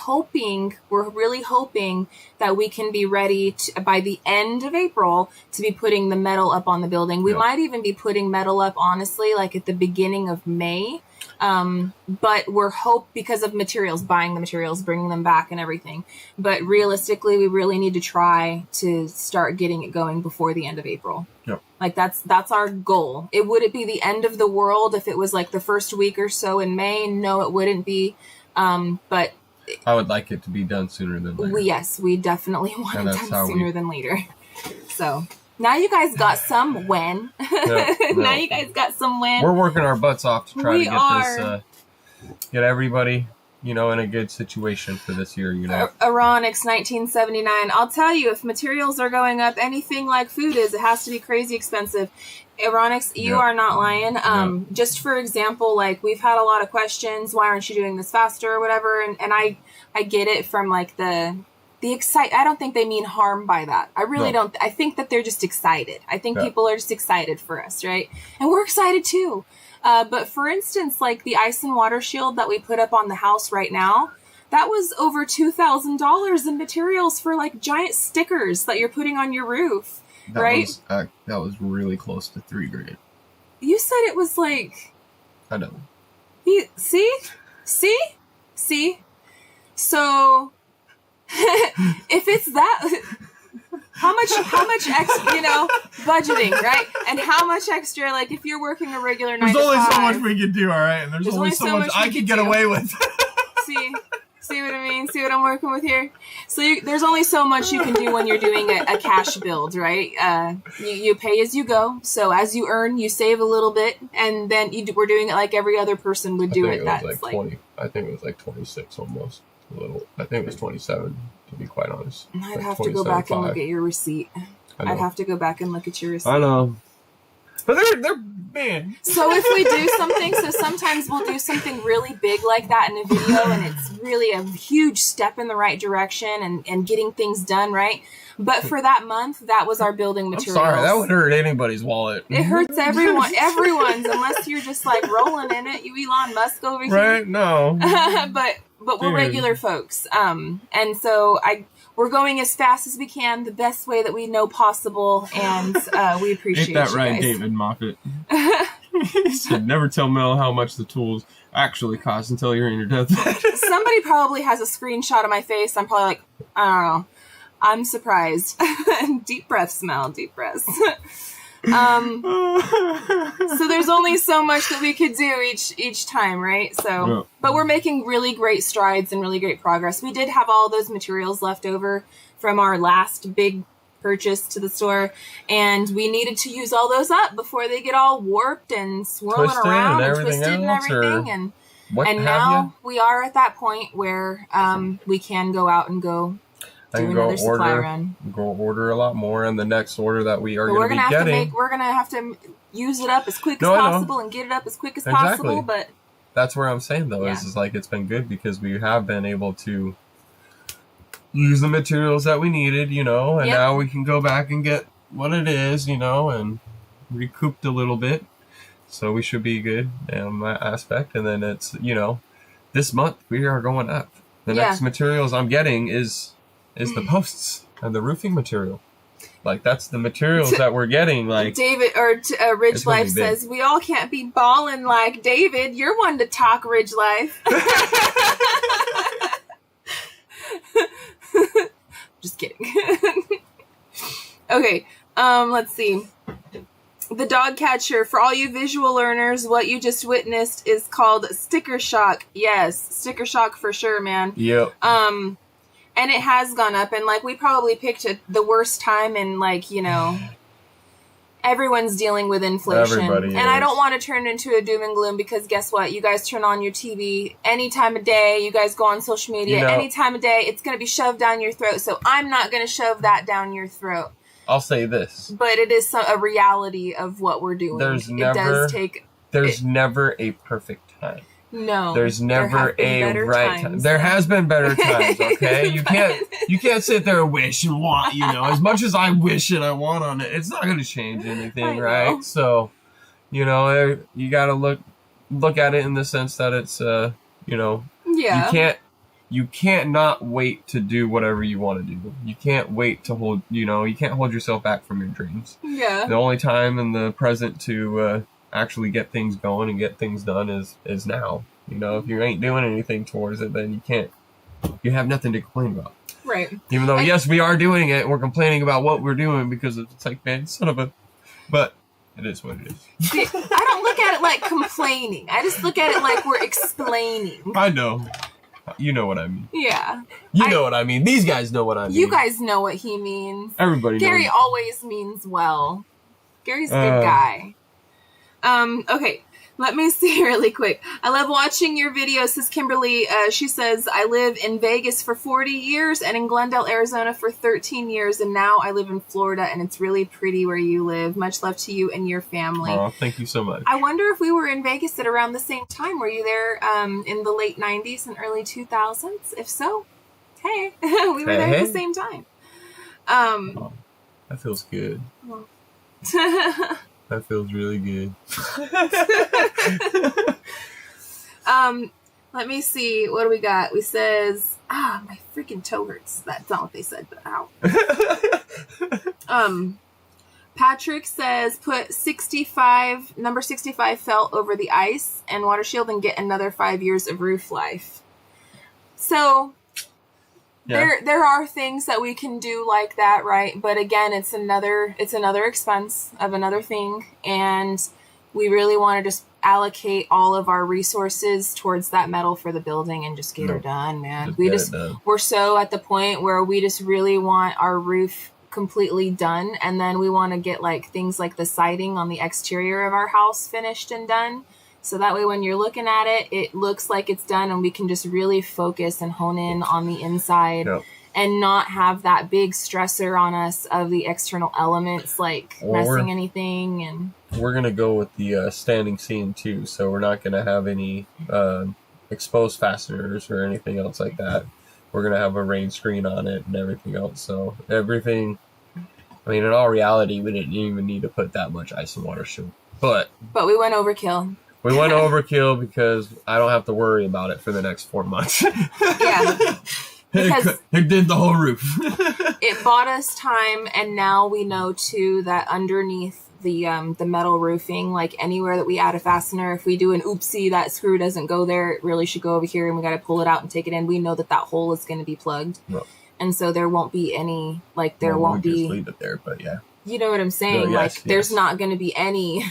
really hoping that we can be ready by the end of April to be putting the metal up on the building. We might even be putting metal up, honestly, like at the beginning of May. But we're because of materials, buying the materials, bringing them back and everything. But realistically, we really need to try to start getting it going before the end of April. Yep. Like that's our goal. Wouldn't be the end of the world if it was like the first week or so in May. No, it wouldn't be. But I would like it to be done sooner than later. Yes, we definitely want it done sooner than later. So now you guys got some win. Now you guys got some win. We're working our butts off to try to get get everybody, in a good situation for this year, Aronix 1979. I'll tell you, if materials are going up anything like food is, it has to be crazy expensive. Aronix, you are not lying. Just for example, like we've had a lot of questions, why aren't you doing this faster or whatever? And I get it from like the I don't think they mean harm by that. I really don't. I think that they're just excited. I think people are just excited for us, right? And we're excited too. But for instance, like the ice and water shield that we put up on the house right now, that was over $2,000 in materials for like giant stickers that you're putting on your roof, right? That was really close to $3,000. You said it was like... I know. See? So... if it's that, how much extra, budgeting, right? And how much extra, like if you're working a regular 9 to 5. There's only so much we can do, all right? And there's only so much I can get away with. See what I mean? See what I'm working with here? So there's only so much you can do when you're doing a cash build, right? You pay as you go. So as you earn, you save a little bit, and then we're doing it like every other person would do it. That's like 20. I think it was like 26 almost. I think it was 27, to be quite honest. I'd have to go back and look at your receipt. I'd have to go back and look at your receipt. I know. But they're man. So if we do something, sometimes we'll do something really big like that in a video, and it's really a huge step in the right direction and getting things done, right? But for that month, that was our building materials. I'm sorry, that would hurt anybody's wallet. It hurts everyone's, unless you're just like rolling in it. You Elon Musk over here. Right? No. But we're regular folks. And so we're going as fast as we can, the best way that we know possible, and we appreciate Ain't that you right, guys. David Moffat? He said, never tell Mel how much the tools actually cost until you're in your deathbed. Somebody probably has a screenshot of my face. I'm probably like, I don't know. I'm surprised. Deep breaths, Mel. Deep breaths. So there's only so much that we could do each time, right? So, but we're making really great strides and really great progress. We did have all those materials left over from our last big purchase to the store, and we needed to use all those up before they get all warped and swirling around and twisted and everything. And now we are at that point where we can go out and go do another supply run. Go order a lot more, and the next order that we are going to be getting... We're going to have to use it up as quick as possible and get it up as quick as possible, but... That's where I'm saying, though, is like it's been good because we have been able to use the materials that we needed, and now we can go back and get what it is, and recouped a little bit. So we should be good in that aspect. And then it's, this month we are going up. The next materials I'm getting is the posts and the roofing material. Like, that's the materials that we're getting. Like David or Ridge Life says, we all can't be balling like David. You're one to talk, Ridge Life. Just kidding. Okay, let's see. The dog catcher, for all you visual learners, what you just witnessed is called sticker shock. Yes, sticker shock for sure, man. Yep. And it has gone up, and like we probably picked the worst time, and like, you know, everyone's dealing with inflation. Everybody and I don't want to turn it into a doom and gloom, because guess what? You guys turn on your TV any time of day. You guys go on social media any time of day. It's going to be shoved down your throat. So I'm not going to shove that down your throat. I'll say this. But it is a reality of what we're doing. There's never a perfect time. No. There's never a right time. There has been better times, okay? You can't sit there and wish and want, you know, as much as I wish and I want on it, it's not going to change anything, right? So, you know, you got to look at it in the sense that it's you know, you can't not wait to do whatever you want to do. You can't wait to you can't hold yourself back from your dreams. Yeah. The only time in the present to actually get things going and get things done is now. You know, if you ain't doing anything towards it, then you have nothing to complain about. Right. Even though, yes, we are doing it, we're complaining about what we're doing because it's like, man, but it is what it is. See, I don't look at it like complaining. I just look at it like we're explaining. I know. You know what I mean. Yeah. You know what I mean. These guys know what I mean. You guys know what he means. Everybody knows. Gary always means well. Gary's a good guy. Okay. Let me see really quick. I love watching your videos, says Kimberly. She says, I live in Vegas for 40 years and in Glendale, Arizona for 13 years. And now I live in Florida, and it's really pretty where you live. Much love to you and your family. Oh, thank you so much. I wonder if we were in Vegas at around the same time. Were you there in the late 90s and early 2000s? If so, hey, we were there at the same time. Oh, that feels good. That feels really good. Let me see. What do we got? We says, my freaking toe hurts. That's not what they said, but ow. Patrick says, put number 65 felt over the ice and water shield and get another 5 years of roof life. So there are things that we can do like that, right? But again, it's another expense of another thing, and we really want to just allocate all of our resources towards that metal for the building and just get her done, man. We're so at the point where we just really want our roof completely done, and then we want to get like things like the siding on the exterior of our house finished and done. So that way when you're looking at it, it looks like it's done, and we can just really focus and hone in on the inside and not have that big stressor on us of the external elements like messing anything. And we're going to go with the standing seam too, so we're not going to have any exposed fasteners or anything else like that. We're going to have a rain screen on it and everything else. So everything, I mean, in all reality, we didn't even need to put that much ice and water shield. But we went overkill. We went overkill because I don't have to worry about it for the next 4 months. Yeah. Because it did the whole roof. It bought us time, and now we know too that underneath the metal roofing, like anywhere that we add a fastener, if we do an oopsie, that screw doesn't go there, it really should go over here, and we got to pull it out and take it in. We know that hole is going to be plugged. No. And so there won't be any, like won't be. Just leave it there, but yeah. You know what I'm saying? No, yes. There's not going to be any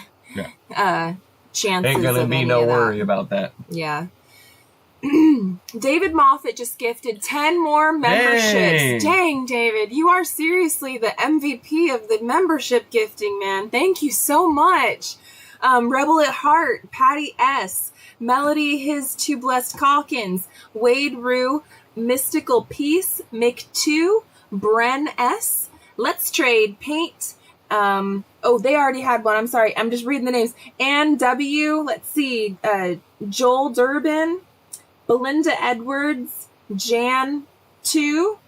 chances. Ain't gonna be no worry about that. Yeah. David Moffat just gifted 10 more memberships. Dang, David, you are seriously the MVP of the membership gifting, man. Thank you so much. Rebel at Heart, Patty S, Melody His Two Blessed Calkins, Wade Rue, Mystical Peace, Mick 2, Bren S, Let's Trade Paint. They already had one. I'm sorry. I'm just reading the names. Ann W. Let's see. Joel Durbin, Belinda Edwards, Jan 2,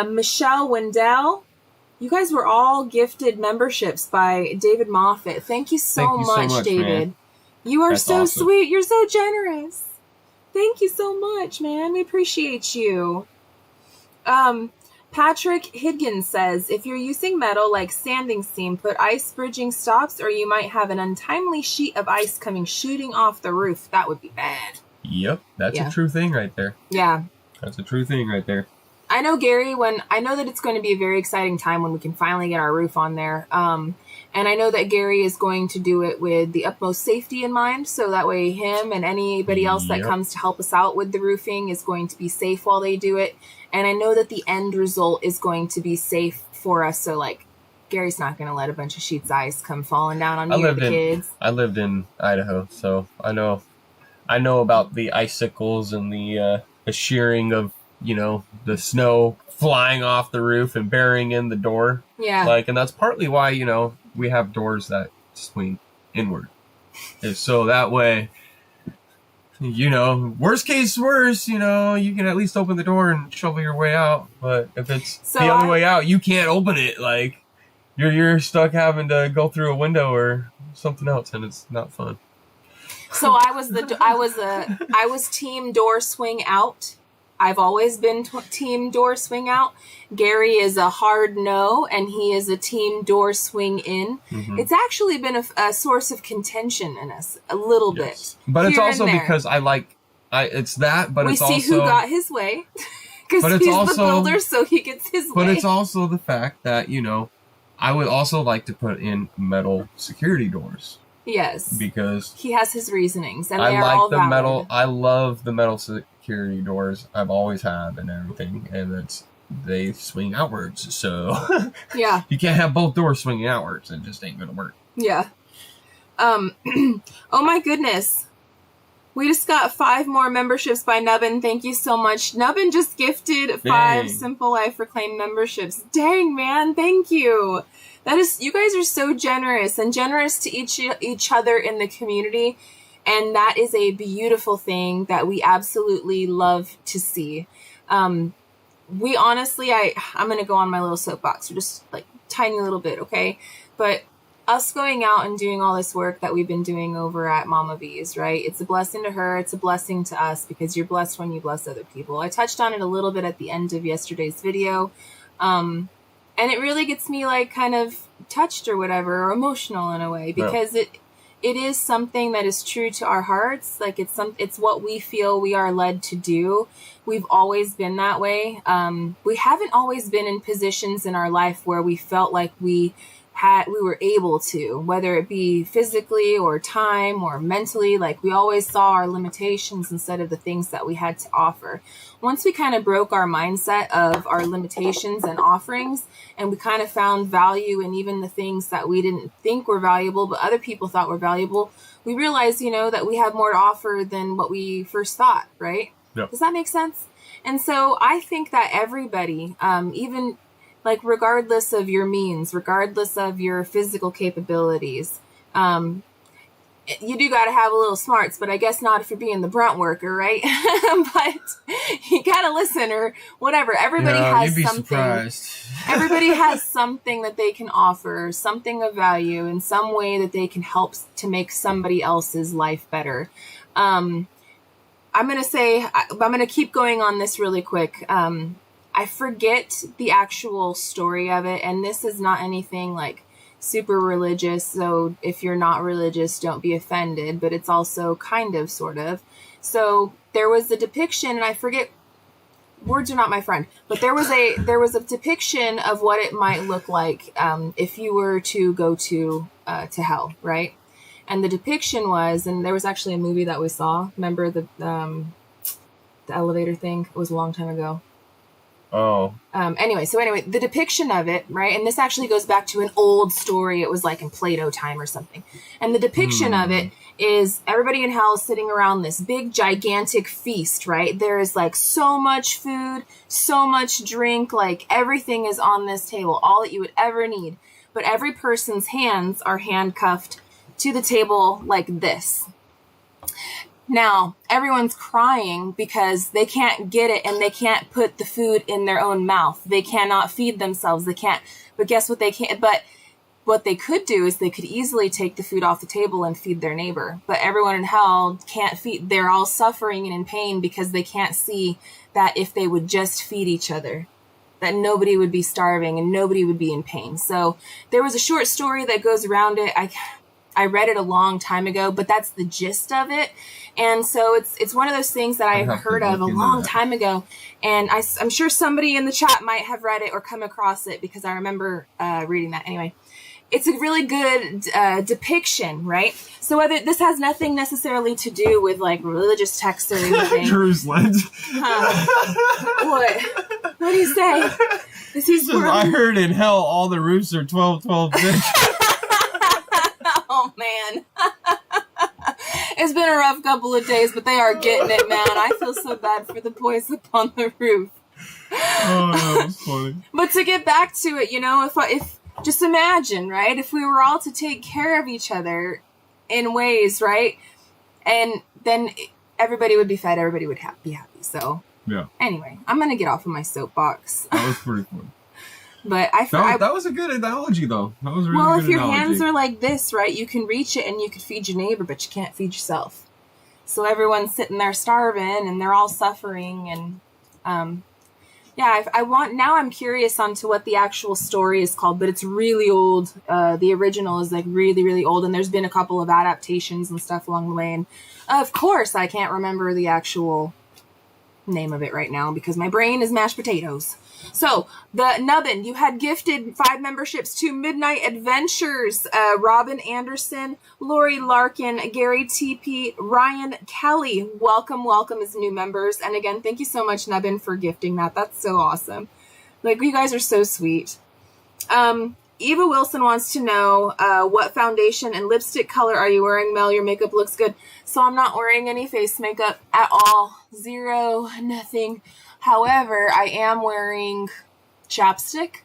Michelle Wendell. You guys were all gifted memberships by David Moffat. Thank you so much, David. Man. You are so awesome. Sweet. You're so generous. Thank you so much, man. We appreciate you. Patrick Hidgins says, if you're using metal like sanding seam, put ice bridging stops, or you might have an untimely sheet of ice coming shooting off the roof. That would be bad. Yep, that's a true thing right there. Yeah. That's a true thing right there. I know, Gary, I know that it's going to be a very exciting time when we can finally get our roof on there. And I know that Gary is going to do it with the utmost safety in mind. So that way him and anybody else that comes to help us out with the roofing is going to be safe while they do it. And I know that the end result is going to be safe for us. So like Gary's not going to let a bunch of sheets of ice come falling down on me or the kids. I lived in Idaho, so I know about the icicles and the shearing of, the snow flying off the roof and burying in the door. Yeah. And that's partly why, we have doors that swing inward. And so that way, worst case worst, you can at least open the door and shovel your way out. But if it's the other way out, you can't open it. Like, you're stuck having to go through a window or something else, and it's not fun. So I was team door swing out. I've always been team door swing out. Gary is a hard no, and he is a team door swing in. Mm-hmm. It's actually been a source of contention in us a little bit. But it's also because it's that, but it's also... We see who got his way. Because he's the builder, so he gets his way. But it's also the fact that, I would also like to put in metal security doors. Yes. Because... he has his reasonings, and they are all valid. I love the metal security doors. I've always had and everything, and they swing outwards, so yeah, you can't have both doors swinging outwards. It just ain't gonna work. Yeah. Oh my goodness, we just got 5 more memberships by Nubbin. Thank you so much. Nubbin just gifted 5 Simple Life Reclaimed memberships. Dang, man, thank you. You guys are so generous and generous to each other in the community. And that is a beautiful thing that we absolutely love to see. We honestly, I'm going to go on my little soapbox for just like tiny little bit, okay? But us going out and doing all this work that we've been doing over at Mama B's, right? It's a blessing to her. It's a blessing to us because you're blessed when you bless other people. I touched on it a little bit at the end of yesterday's video. And it really gets me like kind of touched or whatever, or emotional in a way, because it is something that is true to our hearts. Like it's what we feel we are led to do. We've always been that way. We haven't always been in positions in our life where we felt like we were able to, whether it be physically or time or mentally. Like we always saw our limitations instead of the things that we had to offer. Once we kind of broke our mindset of our limitations and offerings, and we kind of found value in even the things that we didn't think were valuable, but other people thought were valuable, we realized, that we have more to offer than what we first thought, right? Yep. Does that make sense? And so I think that everybody, even like regardless of your means, regardless of your physical capabilities, you do got to have a little smarts, but I guess not if you're being the brunt worker, right? But you got to listen or whatever. Everybody has something. Surprised. Everybody has something that they can offer, something of value in some way that they can help to make somebody else's life better. I'm going to keep going on this really quick. I forget the actual story of it, and this is not anything like super religious, so if you're not religious, don't be offended, but it's also kind of, sort of. So there was a depiction, and I forget, words are not my friend, but there was a depiction of what it might look like if you were to go to hell, right? And the depiction was, and there was actually a movie that we saw, remember the elevator thing? It was a long time ago. Oh. Anyway, the depiction of it, right? And this actually goes back to an old story. It was like in Plato time or something. And the depiction of it is everybody in hell sitting around this big, gigantic feast, right? There is like so much food, so much drink, like everything is on this table, all that you would ever need. But every person's hands are handcuffed to the table like this. Now, everyone's crying because they can't get it and they can't put the food in their own mouth. They cannot feed themselves. They can't. But guess what they can't? But what they could do is they could easily take the food off the table and feed their neighbor. But everyone in hell can't feed. They're all suffering and in pain because they can't see that if they would just feed each other, that nobody would be starving and nobody would be in pain. So there was a short story that goes around it. I read it a long time ago, but that's the gist of it. And so it's one of those things that I've heard of a long time ago. And I'm sure somebody in the chat might have read it or come across it because I remember reading that. Anyway, it's a really good depiction, right? So whether this has nothing necessarily to do with like religious texts or anything. Drew's lens. What? What do you say? Is he I heard in hell all the roofs are 12-12 pitch. Oh man. It's been a rough couple of days, but they are getting it, man. I feel so bad for the boys up on the roof. Oh, that was funny. But to get back to it, you know, if just imagine, right? If we were all to take care of each other in ways, right? And then everybody would be fed, everybody would be happy. So, yeah. Anyway, I'm going to get off of my soapbox. That was pretty fun. But that was a good analogy, though. That was a really well, good if your analogy. hands are like this, right, you can reach it and you could feed your neighbor, but you can't feed yourself. So everyone's sitting there starving and they're all suffering. And I'm curious onto what the actual story is called, but it's really old. The original is like really, really old, and there's been a couple of adaptations and stuff along the way. And of course, I can't remember the actual name of it right now because my brain is mashed potatoes. So, the Nubbin, you had gifted 5 memberships to Midnight Adventures. Robin Anderson, Lori Larkin, Gary TP, Ryan Kelly. Welcome as new members. And again, thank you so much, Nubbin, for gifting that. That's so awesome. Like, you guys are so sweet. Eva Wilson wants to know, what foundation and lipstick color are you wearing, Mel? Your makeup looks good. So I'm not wearing any face makeup at all. Zero, nothing. However, I am wearing chapstick.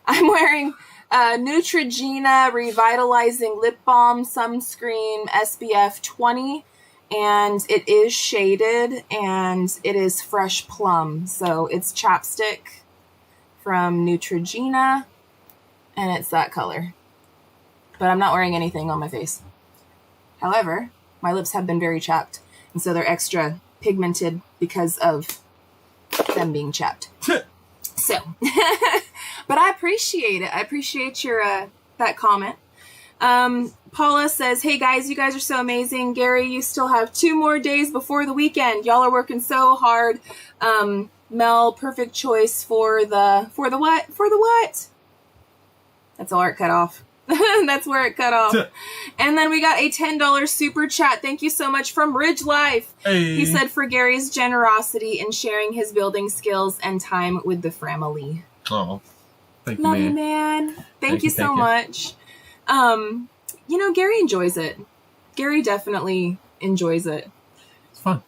I'm wearing Neutrogena Revitalizing Lip Balm Sunscreen SPF 20. And it is shaded and it is Fresh Plum. So it's chapstick from Neutrogena. And it's that color. But I'm not wearing anything on my face. However, my lips have been very chapped. And so they're extra pigmented because of them being chapped. So, but I appreciate it. I appreciate your that comment. Paula says, hey guys, you guys are so amazing. Gary, you still have 2 more days before the weekend. Y'all are working so hard. Mel, perfect choice for the what? For the what? That's all it cut off. That's where it cut off. And then we got a $10 super chat. Thank you so much from Ridge Life. Hey. He said for Gary's generosity in sharing his building skills and time with the family. Oh, thank you, Love you, man. Thank you so much. You know, Gary enjoys it. Gary definitely enjoys it. It's fun.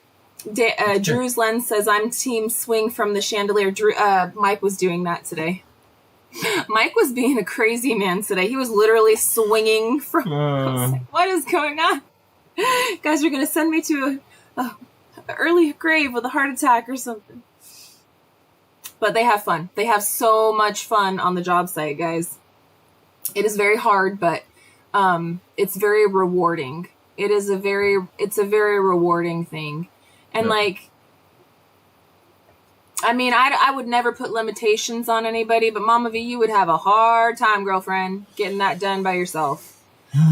Drew's Lens says, I'm team swing from the chandelier. Mike was doing that today. Mike was being a crazy man today. He was literally swinging from... I was like, what is going on? Guys are going to send me to a early grave with a heart attack or something. But they have fun. They have so much fun on the job site, guys. It is very hard, but it's very rewarding. It's a very rewarding thing. And like, I mean, I would never put limitations on anybody, but Mama V, you would have a hard time, girlfriend, getting that done by yourself,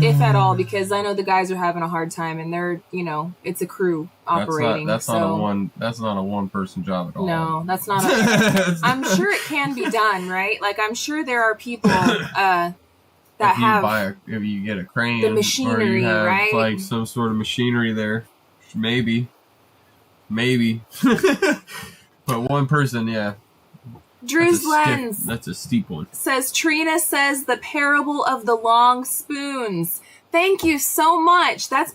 if at all, because I know the guys are having a hard time, and they're, you know, it's a crew operating. That's not a one-person job at all. No, that's not. I'm sure it can be done, right? Like, I'm sure there are people that if you get a crane, the machinery, or you have, right? Like some sort of machinery there, maybe. But one person, yeah. Drew's Lens. That's a steep one. Says, Trina says the parable of the long spoons. Thank you so much. That's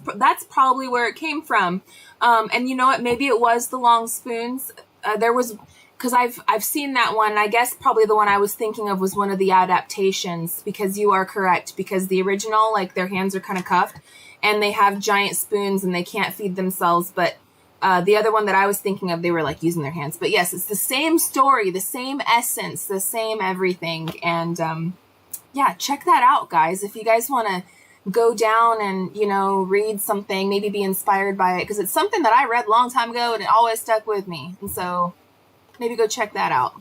probably where it came from. And you know what? Maybe it was the long spoons. Because I've seen that one. I guess probably the one I was thinking of was one of the adaptations, because you are correct. Because the original, like, their hands are kind of cuffed and they have giant spoons and they can't feed themselves. But the other one that I was thinking of, they were like using their hands. But yes, it's the same story, the same essence, the same everything. And yeah, check that out, guys. If you guys want to go down and, you know, read something, maybe be inspired by it, because it's something that I read a long time ago and it always stuck with me. And so maybe go check that out.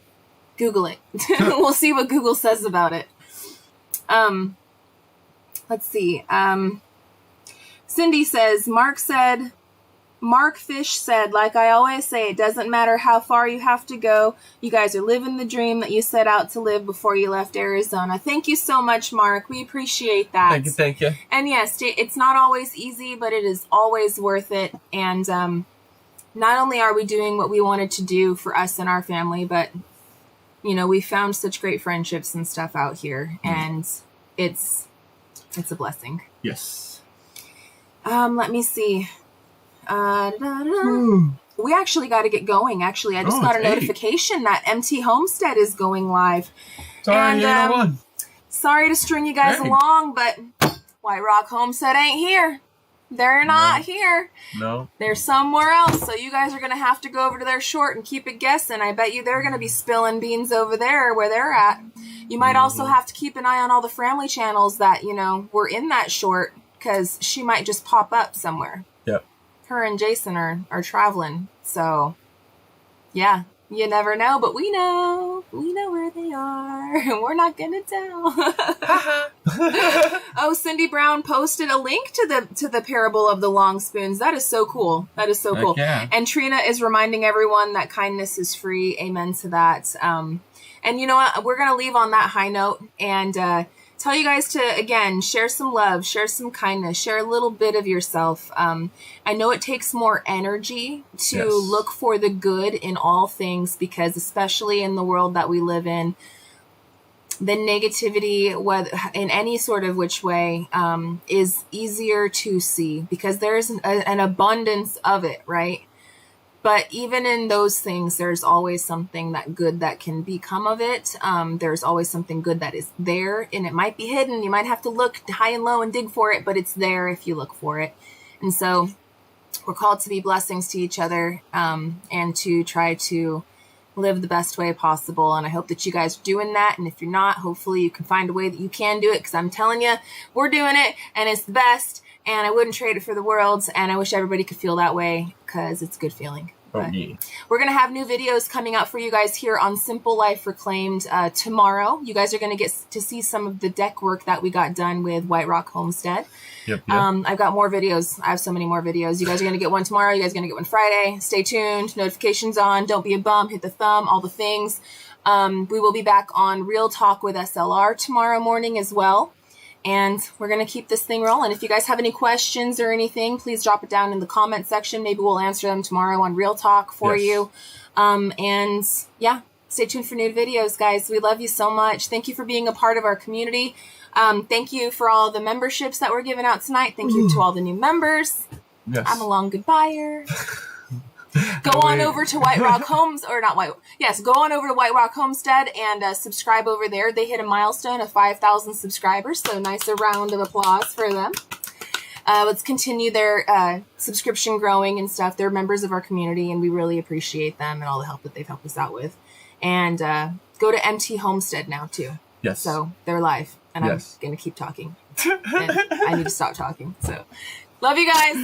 Google it. We'll see what Google says about it. Let's see. Cindy says, Mark Fish said, like I always say, it doesn't matter how far you have to go. You guys are living the dream that you set out to live before you left Arizona. Thank you so much, Mark. We appreciate that. Thank you. And yes, it's not always easy, but it is always worth it. And not only are we doing what we wanted to do for us and our family, but, you know, we found such great friendships and stuff out here. And it's a blessing. Yes. Let me see. We actually got to get going. Actually, I just got a notification that MT Homestead is going live. Sorry, and, sorry to string you guys along, but White Rock Homestead ain't here. They're not here. No. They're somewhere else. So you guys are going to have to go over to their short and keep it guessing. I bet you they're going to be spilling beans over there where they're at. You might also have to keep an eye on all the family channels that, you know, were in that short, because she might just pop up somewhere. Yep. Her and Jason are traveling. So, yeah, you never know, but we know where they are, and we're not gonna tell. Oh, Cindy Brown posted a link to the parable of the long spoons. That is so cool. That is so cool. Yeah. And Trina is reminding everyone that kindness is free. Amen to that. And you know what? We're gonna leave on that high note and tell you guys to, again, share some love, share some kindness, share a little bit of yourself. I know it takes more energy to look for the good in all things, because especially in the world that we live in, the negativity, whether in any sort of which way, is easier to see because there's an abundance of it, right? But even in those things, there's always something that good that can become of it. There's always something good that is there, and it might be hidden. You might have to look high and low and dig for it, but it's there if you look for it. And so we're called to be blessings to each other, and to try to live the best way possible. And I hope that you guys are doing that. And if you're not, hopefully you can find a way that you can do it, because I'm telling you, we're doing it, and it's the best. And I wouldn't trade it for the world. And I wish everybody could feel that way, because it's a good feeling. But we're going to have new videos coming out for you guys here on Simple Life Reclaimed tomorrow. You guys are going to get to see some of the deck work that we got done with White Rock Homestead. Yep. I've got more videos. I have so many more videos. You guys are going to get one tomorrow. You guys are going to get one Friday. Stay tuned. Notifications on. Don't be a bum. Hit the thumb. All the things. We will be back on Real Talk with SLR tomorrow morning as well. And we're going to keep this thing rolling. If you guys have any questions or anything, please drop it down in the comment section. Maybe we'll answer them tomorrow on Real Talk for you. And yeah, stay tuned for new videos, guys. We love you so much. Thank you for being a part of our community. Thank you for all the memberships that we're giving out tonight. Thank you to all the new members. Yes. I'm a long goodbyer. Go on over to White Rock Homes, or not White. Yes, go on over to White Rock Homestead and subscribe over there. They hit a milestone of 5,000 subscribers, so nice a round of applause for them. Let's continue their subscription growing and stuff. They're members of our community, and we really appreciate them and all the help that they've helped us out with. And go to MT Homestead now, too. Yes. So they're live, and I'm going to keep talking. And I need to stop talking, so... Love you guys.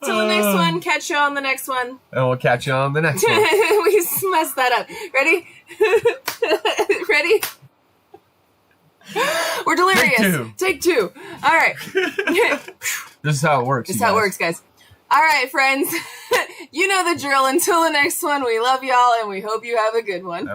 Till the next one. Catch you on the next one. And we'll catch you on the next one. We messed that up. Ready? Ready? We're delirious. Take two. All right. This is how it works. This is how it works, guys. All right, friends. You know the drill. Until the next one, we love y'all, and we hope you have a good one.